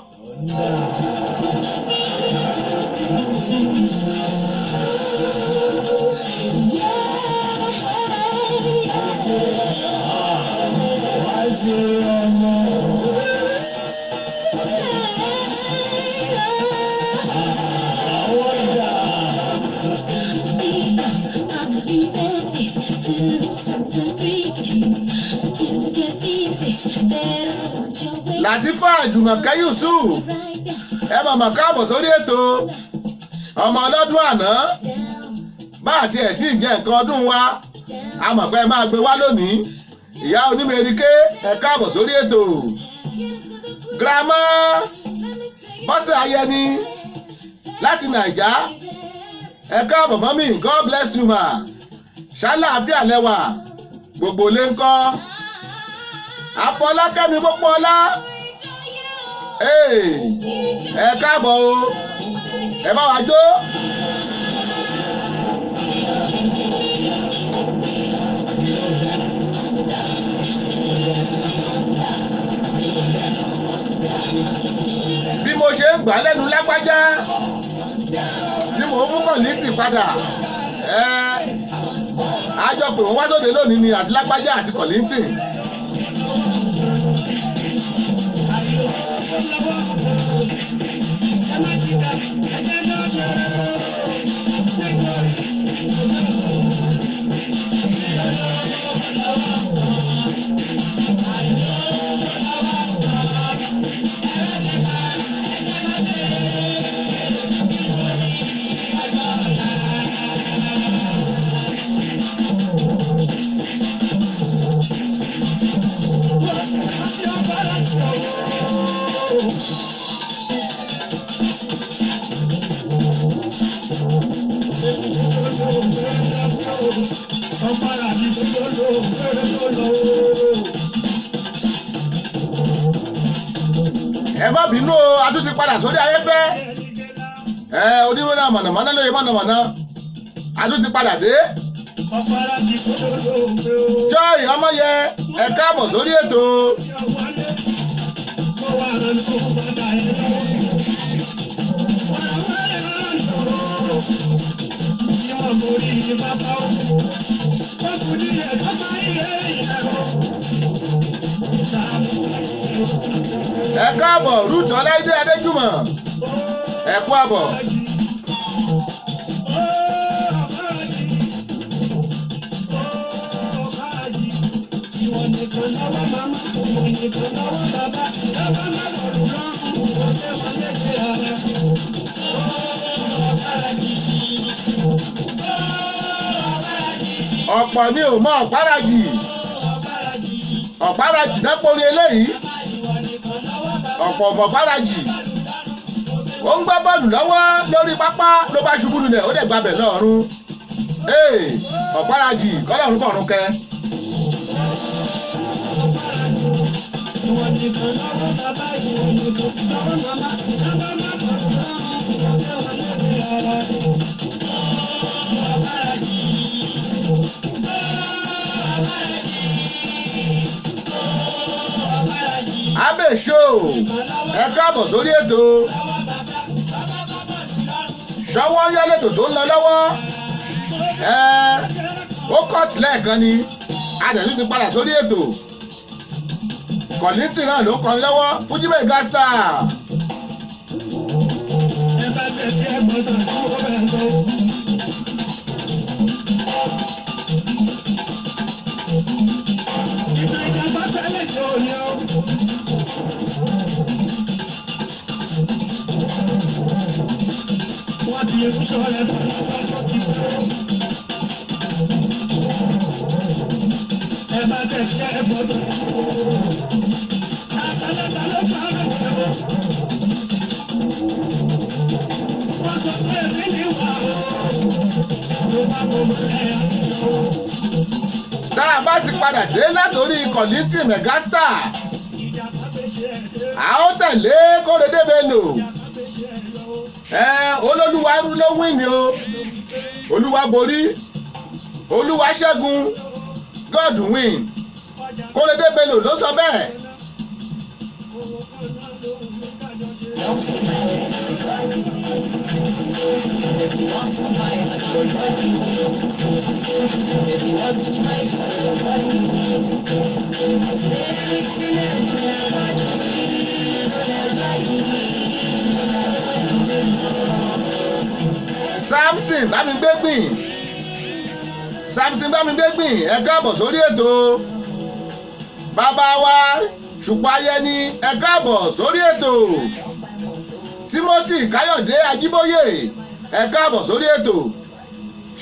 Latifa Jùmọ̀kẹ́ Yusuf ẹ mọ̀mọ́ káàbọ̀ sórí ètò ọmọ ọlọ́dún àná bá àti ẹ̀ tí ì jẹ́ nǹkan ọdún wa a mọ̀ pé ẹ máa gbé wá lónìí ìyá onímẹ̀ríkẹ́ ẹ káàbọ̀ sórí ètò girama Bọ́sẹ̀ Ayẹni láti Nàìjà ẹ káàbọ̀ mọ́mí God bless you ma ṣáláàfíà lẹ́wà gbogbo lè ń kọ́ Afọlákẹ́mi Pópóọlá ẹ káàbọ̀ o ẹ bá wa jó. Bí mo ṣe ń gbà lẹ́nu lágbájá ni mò ń mú kọ̀lìtì padà àjọ pé wọ́n wá sóde lónìí ni àti lágbájá àti kọ̀lìtì. Ẹ má bínú o, a tún ti padà sórí ayéfẹ́ onímọ̀nà mọ̀nàmọ́ná lóye mọ̀nàmọ́ná a tún ti padà dé. Joy Ọmọyẹ ẹ káàbọ̀ sórí ètò. Ẹ káàbọ̀ Ruth Ọláìdé Adéjùmọ̀ ẹ kú àbọ̀. Ọ̀pọ̀ ni ò mọ ọ̀párajì dẹ́pọ̀rí eléyìí ọ̀pọ̀ ọ̀mọ̀ ọ̀párajì ó ń gbá bọ́ọ̀lù lọ́wọ́ lórí pápá ló bá ṣubú lulẹ̀ ó dẹ̀ gbabẹ̀ lọ́rùn ọ̀párajì kọ́lọ́run fọ̀run kẹ́. Abe Show ẹ káàbọ̀ sórí ètò ṣọwọ́ yẹ́lẹ́tò tó ń lọ lọ́wọ́ ó kọ́ọ̀tì lẹ́ẹ̀kan ni adẹ̀tún ti padà sórí ètò Kollington náà ló kọrin lọ́wọ́ Fuji Megastar. ẹ bá tẹ̀sí ẹ̀gbọ́n tó ń kó bẹ́ẹ̀ tó. ìgbà ìjàmbá tẹ́lẹ̀ tó ní o. wọ́n ti ewu sọ̀rọ̀ ẹ̀ pẹ̀lú ọjọ́ tí kò. ẹ bá tẹ̀sí ẹ̀gbọ́n tó ń kó. àtàlẹ́ta ló bá rẹ̀ wọ̀. wọ́n sọ pé èmi ní wà ó. ló bá mọ̀ mọ́ ẹ̀ àtijọ́. Tá a bá ti padà dé látòrí Kollington Megastar, a ó tẹ̀lé Kóredé Bello. Olólùwà ló win ni o, Olúwa borí, Olúwa ṣẹ́gun, God win. Kóredé Bello ló sọ bẹ́ẹ̀. Samson Bámigbégbìn, Samson Bámigbégbìn, ẹ káàbọ̀ sórí ètò. Bàbá wa Ṣùpá Ayẹni, ẹ káàbọ̀ sórí ètò. Timothy Káyọ̀dé Ajíbóyè, ẹ káàbọ̀ sórí ètò.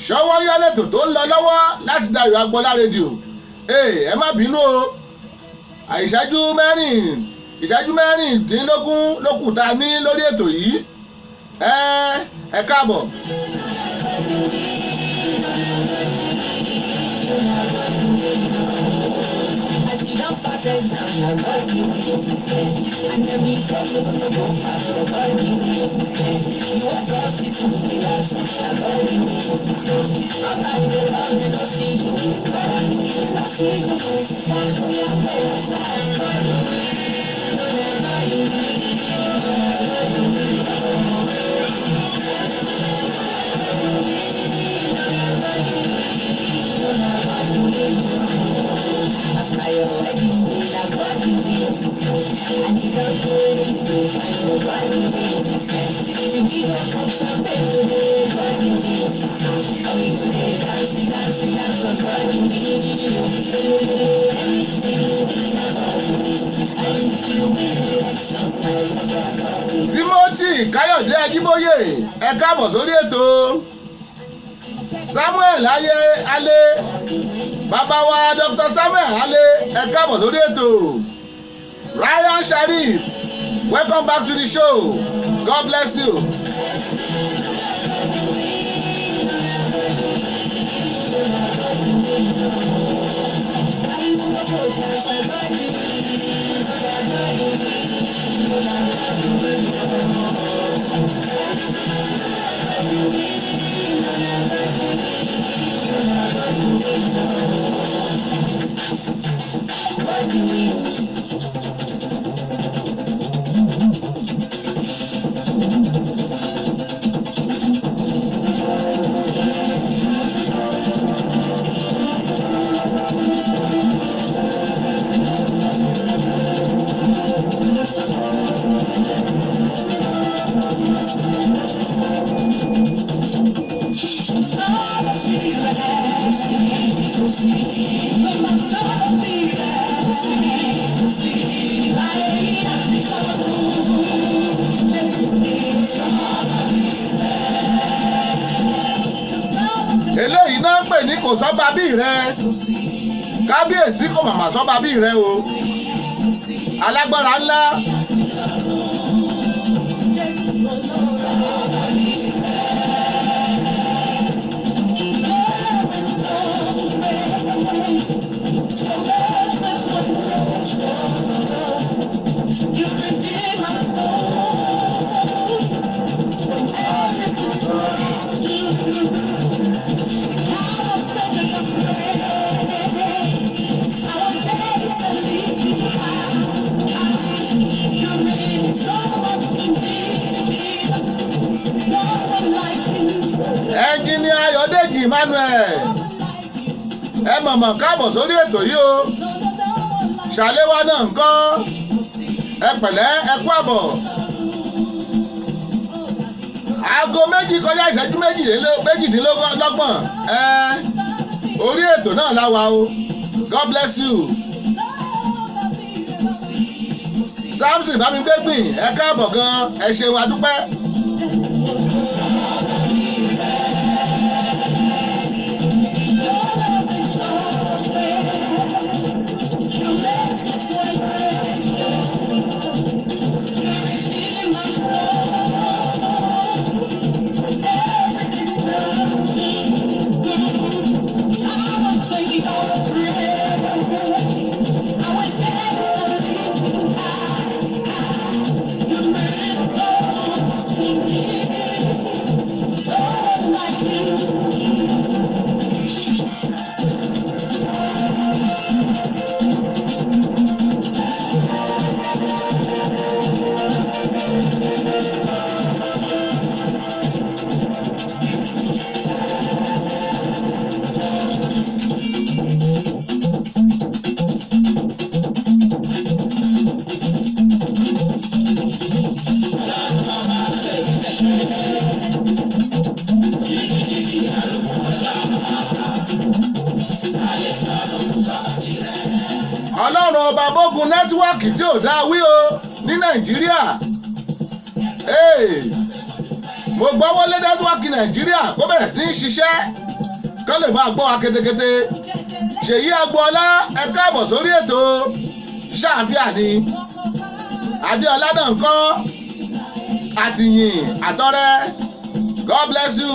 Ṣọwọ́ yálẹ̀tò tó ń lọ lọ́wọ́ láti Dayọ̀ Agbọ́lá rédíò. Ẹ má bínú o, ìṣẹ́jú mẹ́rìndínlógún ló kù tá a ní lórí ètò yìí. Ẹ káàbọ̀. Timothy Káyọ̀dé Ajíbóyè, ẹ káàbọ̀ sórí ètò. Samuel Alé, bàbá wa Dr. Samuel Alé, ẹ káàbọ̀ sórí ètò. Ryan Sharif, welcome back to the show. God bless you. Eléyìí náà ń pè ní kò sọ́ba bí rẹ, kábíyèsí kò màmá sọ́ba bí rẹ o, alágbára ńlá. Ẹnjìnìà Ayọ̀dèjì Emmanuel, ẹ mọ̀mọ̀ káàbọ̀ sórí ètò yìí o. ṣàléwá náà ńkọ́ ẹ pẹ̀lẹ́ ẹ kú àbọ̀. aago méjì kọjá ìṣẹ́jú méjìdínlọ́gbọ̀n orí ètò náà la wà o. God bless you. Samson Bámigbégbìn ẹ káàbọ̀ gan ẹ ṣeun adúpẹ́. Ọlọ́run ọba bógun nẹ́tíwọ́ọ̀kì tí ò dá wí o ní Nàìjíríà. Mo gbọ́ wọlé nẹ́tíwọ́ọ̀kì Nàìjíríà kó bẹ̀rẹ̀ sí í ṣiṣẹ́ kán lè máa gbọ́ wa ketekete. Ṣèyí Agboola ẹ káàbọ̀ sórí ètò ṣáàfíà ni. Adéọlá náà ń kọ́ àtìyìn àtọ́rẹ́. God bless you.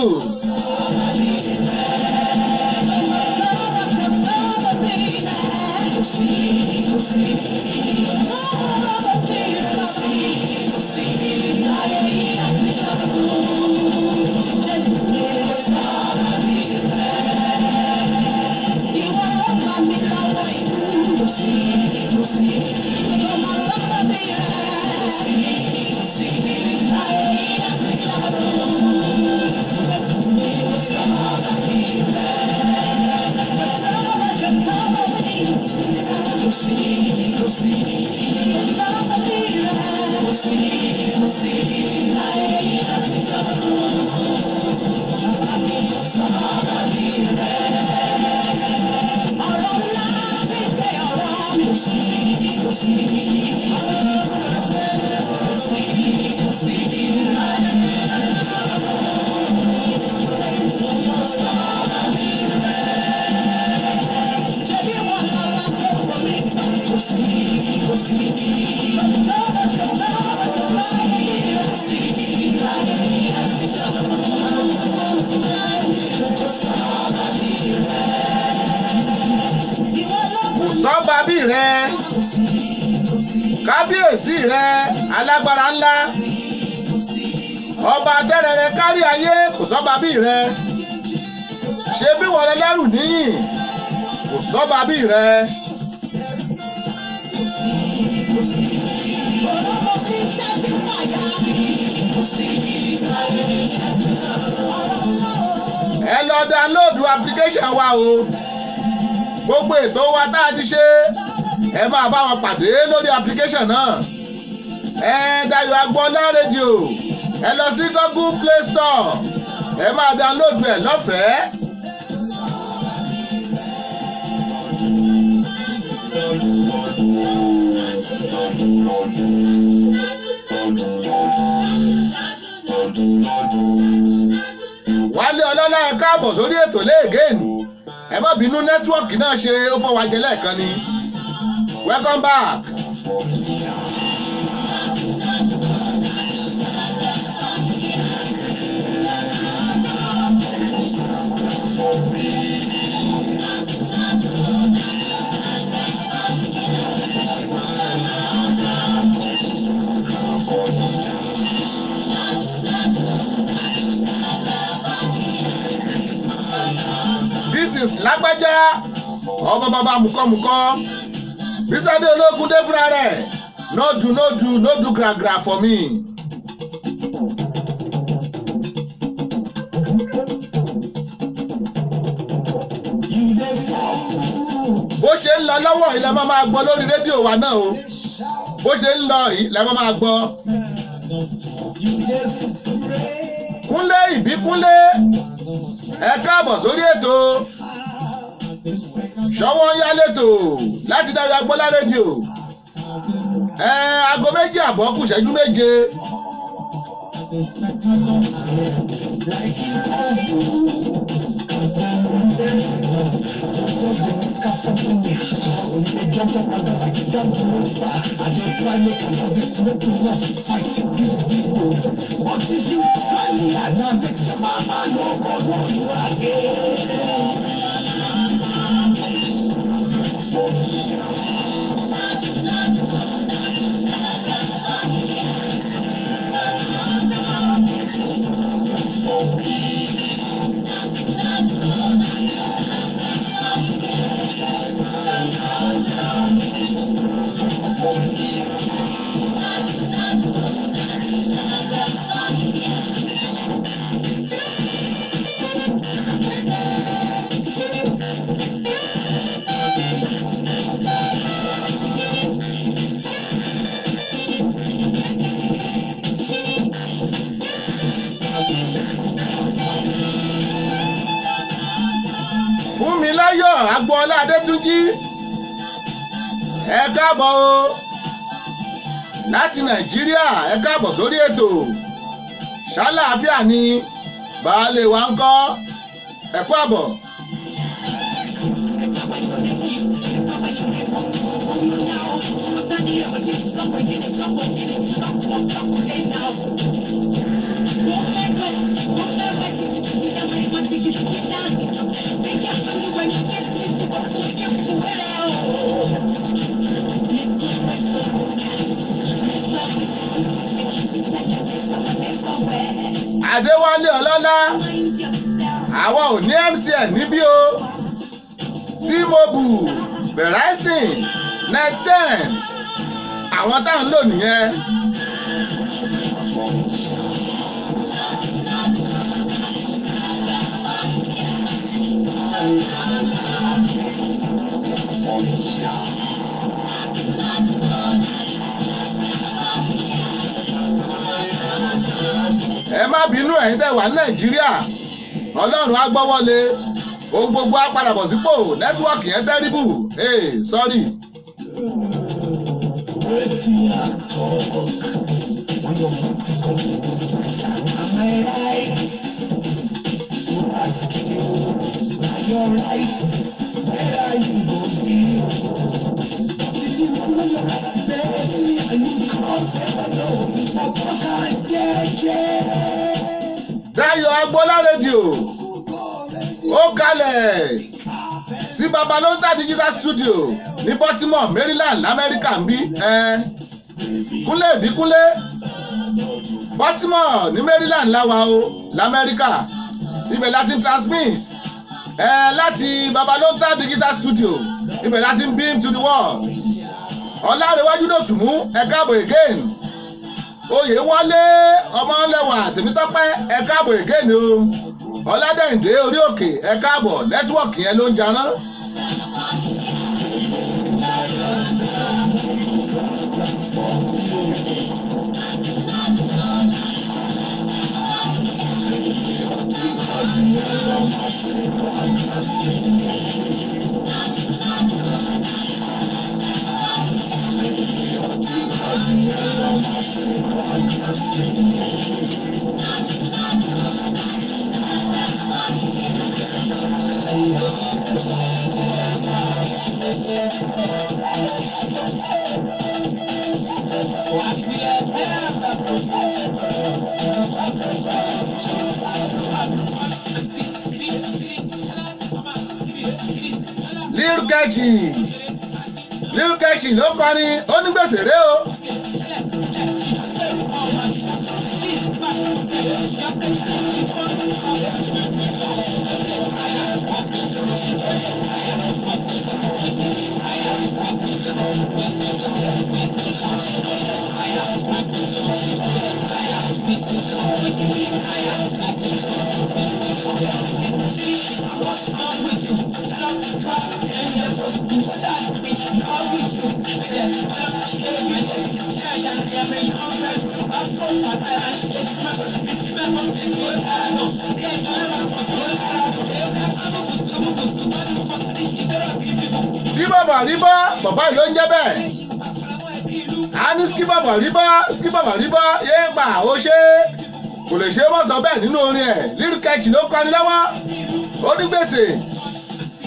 Sọ́ba bí rẹ kábíyèsí rẹ alágbára ńlá ọba adẹ́rẹ̀rẹ̀ kárí ayé kò sọ́ba bí rẹ ṣe bí wọlé lẹ́rù níyìn kò sọ́ba bí rẹ. Ẹ lọ download application wa o. Gbogbo ètò wa tá a ti ṣe ẹ máa bá wọn pàdé lórí application náà. Dayọ̀ Agboola rédíò ẹ lọ sí Google Play Store ẹ máa download ẹ lọ́fẹ̀ẹ́. Wálé Ọlọ́lá ẹ káàbọ̀ sórí ètò lẹ́ẹ̀gẹ́ẹ̀nì. Ẹ má bínú nẹ́tíwọ́ọ̀kì náà ṣe ó fọwọ́ ajẹ́ lẹ́ẹ̀kan ni. Welcome back. This is Lágbájá ọmọ bàbá mùkọ́mùkọ́ Bísádé Ológun dé fúnra rẹ̀ no do gragra for me. Bó ṣe ń lọ lọ́wọ́ ilẹ̀ máa gbọ́ lórí rédíò wa náà o bó ṣe ń lọ ilẹ̀ máa gbọ́. Kúnlé Ìbíkúnlé ẹ káàbọ̀ sórí ètò Ṣọwọ́nyá lẹ́tò láti Dayo Agbọ́lá rédíò. Aago 2:00 kù ìṣẹ́jú 7. Fúnmiláyọ̀ Agboola Adétúnjí ẹ káàbọ̀ o láti Nàìjíríà ẹ káàbọ̀ sórí ètò ṣàlàáfíà ni baálé wa ń kọ́ ẹ kú àbọ̀. Adéwálé Ọlọ́lá àwa ò ní MTN níbí o T-Mobile Verizon Net10 àwọn táwọn ń lò nìyẹn. Ẹ má bínú ẹ̀yin tẹ́ wà ní Nàìjíríà Ọlọ́run á gbọ́wọ́lé ohun gbogbo á padà bọ̀ sípò nẹ́tíwọ́ọ̀kì yẹn tẹ́rìbù sọ́rí. Dayo Agboola rédíò ó kalẹ̀ sí Babalonta Digital Studio ní Baltimore Maryland lamẹ́ríkà ń bí. Kúnlé Ìbíkúnlé Baltimore ní Maryland láwa o lamẹ́ríkà ibẹ̀ láti transmit láti Babalonta Digital Studio ibẹ̀ láti beam to the world. Ọlárẹ̀wájú Dòsùnmú ẹ káàbọ̀ again. Oyèwálé Ọmọlẹ́wà Tèmítọ́pẹ́ ẹ káàbọ̀ again o. Ọládẹ́yìndé orí òkè ẹ káàbọ̀ nẹ́tíwọ̀kì yẹn ló ń janá. Lil Keshi ló kọrin onígbèsè rẹ o. Skibaba Riba bàbá yìí ló ń jẹ́ bẹ́ẹ̀. A ní Skibaba Riba yé gbà ó ṣe kò lè ṣe mọ́ sọ bẹ́ẹ̀ nínú orin ẹ̀ lírìkẹ́jì ló kọ́ni lọ́wọ́ ó ní gbèsè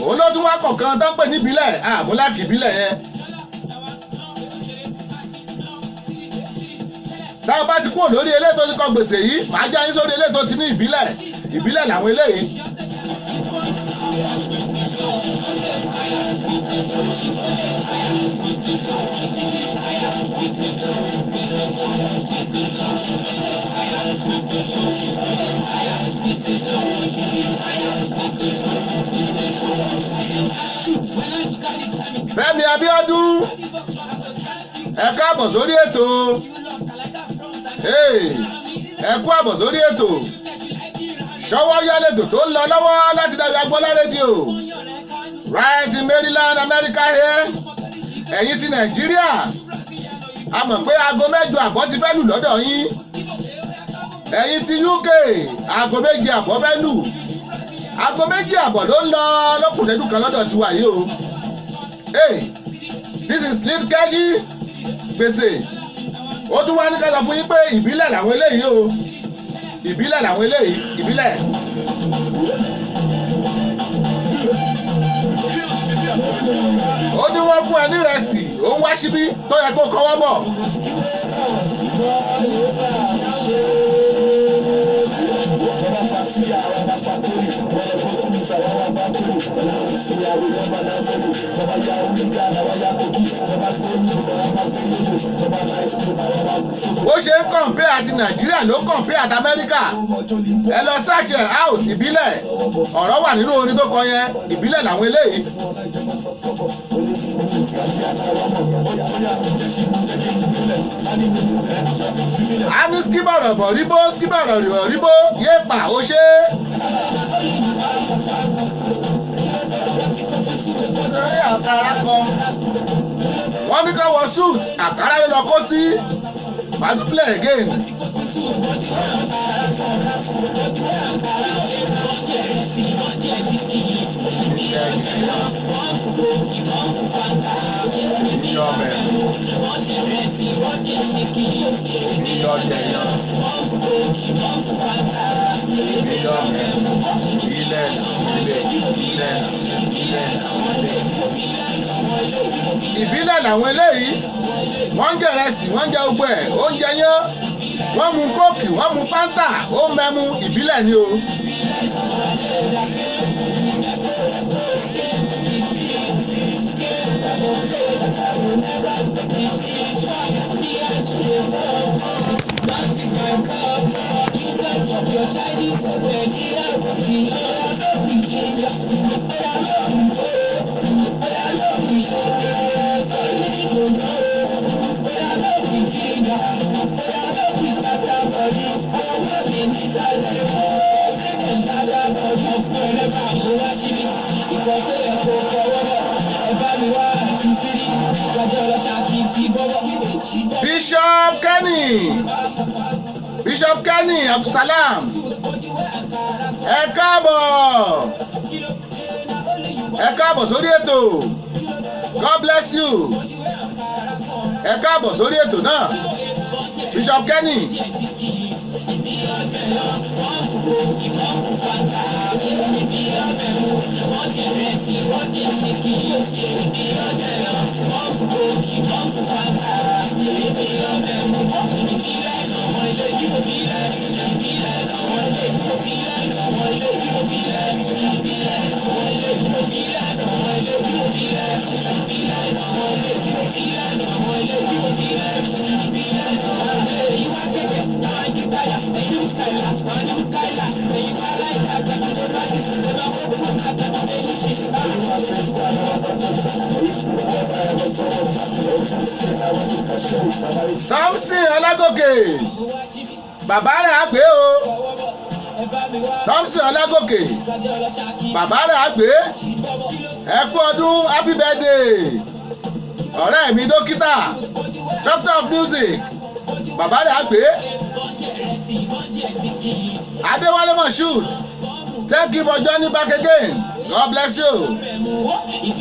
òun ló tún wá kọ̀ọ̀kan tó ń pè ní ìbílẹ̀ àmúláàkì ìbílẹ̀ yẹn. táwọn bá ti kúrò lórí eléyìí tó ti kọ gbèsè yìí màá já yín sórí eléyìí tó ti ní ìbílẹ̀ làwọn eléyìí. Fẹ́mi Abíọ́dún ẹ káàbọ̀ sórí ètò ẹ kú àbọ̀ sórí ètò ṣọwọ́ yálẹ̀tò tó ń lọ lọ́wọ́ láti Dayo Agboola rédíò right in Maryland America here ẹ̀yin ti Nàìjíríà a mọ̀ pé aago 8 àbọ̀ ti fẹ́ lù lọ́dọ̀ yín ẹ̀yin ti UK aago 7 àbọ̀ fẹ́ lù aago 2 àbọ̀ ló ń lọ lọ́kùnṣẹ́jú kan lọ́dọ̀ tiwa yìí o. This is Lirikeji gbèsè ó tún wá ní ká sọ fún yín pé ìbílẹ̀ làwọn eléyìí o ìbílẹ̀ làwọn eléyìí ìbílẹ̀. Ó ní wọ́n fún ẹ ní ìrẹsì ó ń wá síbí tó yẹ kó kọ́wọ́ bọ̀. Bó ṣe ń kọ̀ǹpé àti Nàìjíríà ló kọ̀ǹpé àti Amẹ́ríkà ẹ lọ search it out ìbílẹ̀ ọ̀rọ̀ wà nínú orin tó kọ yẹn ìbílẹ̀ làwọn eléyìí. A ní Skibaba Riba yé pa ó ṣe. Àkàrà kan wọ́n ní ká wọ suit àkàrà ló lọ kó sí bàtú play again. Ìbílẹ̀ làwọn eléyìí wọ́n ń jẹ ìrẹsì wọ́n ń jẹ gbogbo ẹ̀ oúnjẹ yán wọ́n mu kóòkì wọ́n mu fáńtà ó mẹ́mu ìbílẹ̀ ni o. Bishop Kenny Abdulsalam ẹ káàbọ̀ sórí ètò God bless you ẹ káàbọ̀ sórí ètò náà Bishop Kenny. Thompson Ọlágòkè bàbá rẹ̀ á gbé o Thompson Ọlágòkè bàbá rẹ̀ á gbé ẹ kú ọdún happy birthday ọ̀rẹ́ mi dókítà doctor of music bàbá rẹ̀ á gbé Moshood, thank you for joining back again. God bless you.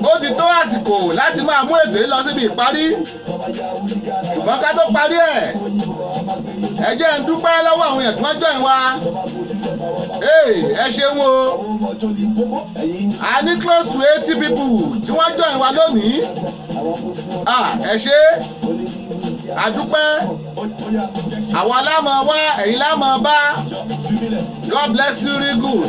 Ó ti tó àsìkò láti máa mú ètò yìí lọ síbi ìparí, ṣùgbọ́n ká tó parí ẹ̀ ẹ jẹ́ ń dúpẹ́ lọ́wọ́ àwọn èèyàn tí wọ́n join wa. Ẹ ṣeun o, a ní close to 80 people tí wọ́n join wa lónìí. Ẹ ṣé, a dúpẹ́. Àwa lámọ̀ wá, ẹ̀yin lámọ̀ bá. God bless you real good.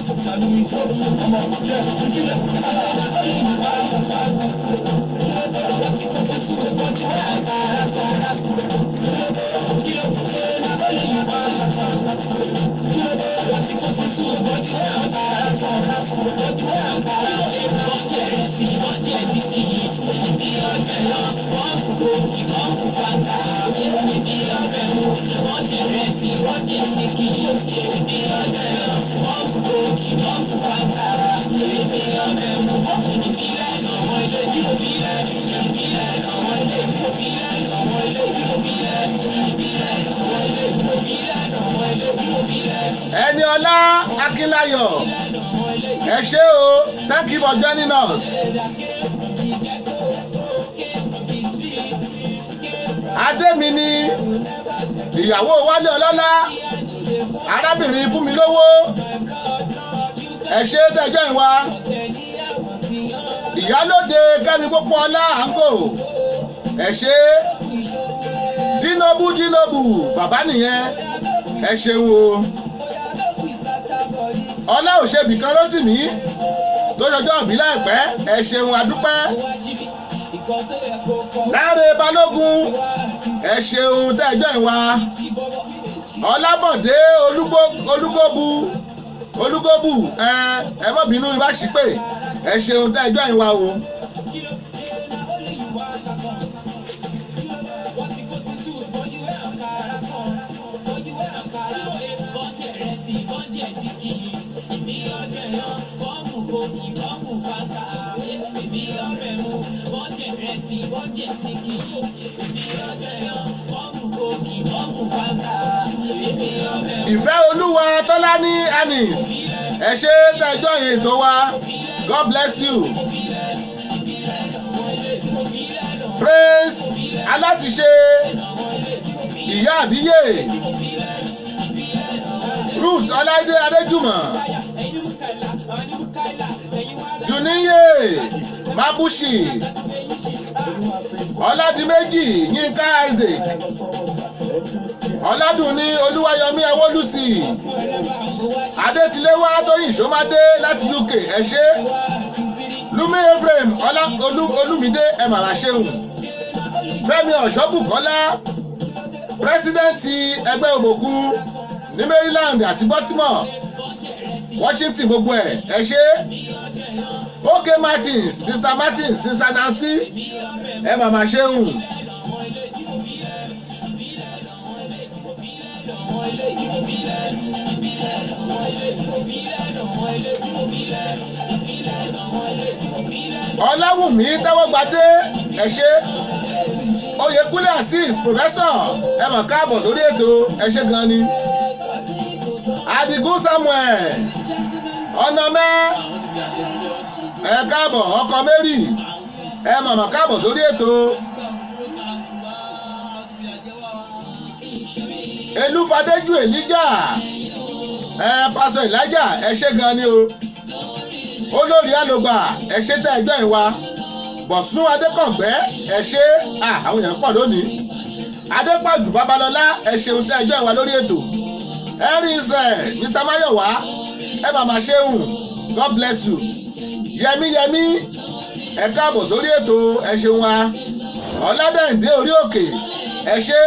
Ẹniọlá Akínláyọ̀, ẹ ṣé o, thank you for joining us. Adémi ni ìyàwó Wálé Ọlọ́lá, arábìnrin Fúnmilówó, ẹ ṣé tẹ́jọ́ ìwà. Ìyálóde Kẹ́mi Pópóọlá Àǹgò, ẹ ṣé. Dínóbù bàbá nìyẹn, ẹ ṣeun o. Ọlá òṣèbí kan ló tì mí tó jọjọ́ òbí láìpẹ́, ẹ ṣeun adúpẹ́. Láre Balógun, ẹ ṣeun tẹ́jọ́ ìwà. Ọlábọ̀dé Olúgóbù, ẹ má bínú ibà sí pé ẹ ṣeun tẹ́jọ́ ìwà o. Ìfẹ́ Olúwa Tọ́lání Anis, ẹ ṣé tẹ́jọ́ yẹn tó wá. God bless you. Praise Alátiṣe Ìyá Àbíyè, Ruth Ọláìdé Adéjùmọ̀, Dùníyè Mábúṣì, Ọládìméjì Yínká Isaac, Ọládùnní Olúwayọmí Awólùsì, Adétiléwá Tóyìn Ṣómádé láti UK, ẹ ṣé. Lumi Ephraim Olúmídé, ẹ màmá ṣeun. Fẹ́mi Ọ̀ṣọ́bùkọ́lá, pírẹ́sídẹ́ǹtì ẹgbẹ́ òbòkun ní Maryland àti Baltimore, Washington, gbogbo ẹ ṣé. OK Martins, Sister Martins, Sister Nancy, ẹ màmá ṣeun. Ọláwùmí Tẹ́wọ́gbadé, ẹ ṣé. Oyèkúnlé Azeez Professor, ẹ mà káàbọ̀ sórí ètò, ẹ ṣé gan ni. Adigun Samuel Ọ̀nàmẹ́, ẹ káàbọ̀. Ọkọ Mary, ẹ mà káàbọ̀ sórí ètò. Elúfadéjú Elijah, Pásọ Elijah, ẹ ṣé gan ni o. Olórí Àlògbà, ẹ ṣé tẹ́ ẹjọ́ ìwà. Bọ̀sún Adékọ̀gbẹ́, ẹ ṣé. Àwọn èèyàn pọ̀ lónìí. Adépọ̀jù Babalọ́lá ẹ ṣeun tẹ́ ẹjọ́ ìwà lórí ètò. Henry Israel Mr. Mayowa ẹ màmá ṣeun God bless you. Yẹmí ẹ káàbọ̀ sórí ètò ẹ ṣeun wa. Ọládẹ́ǹdé orí òkè ẹ ṣe.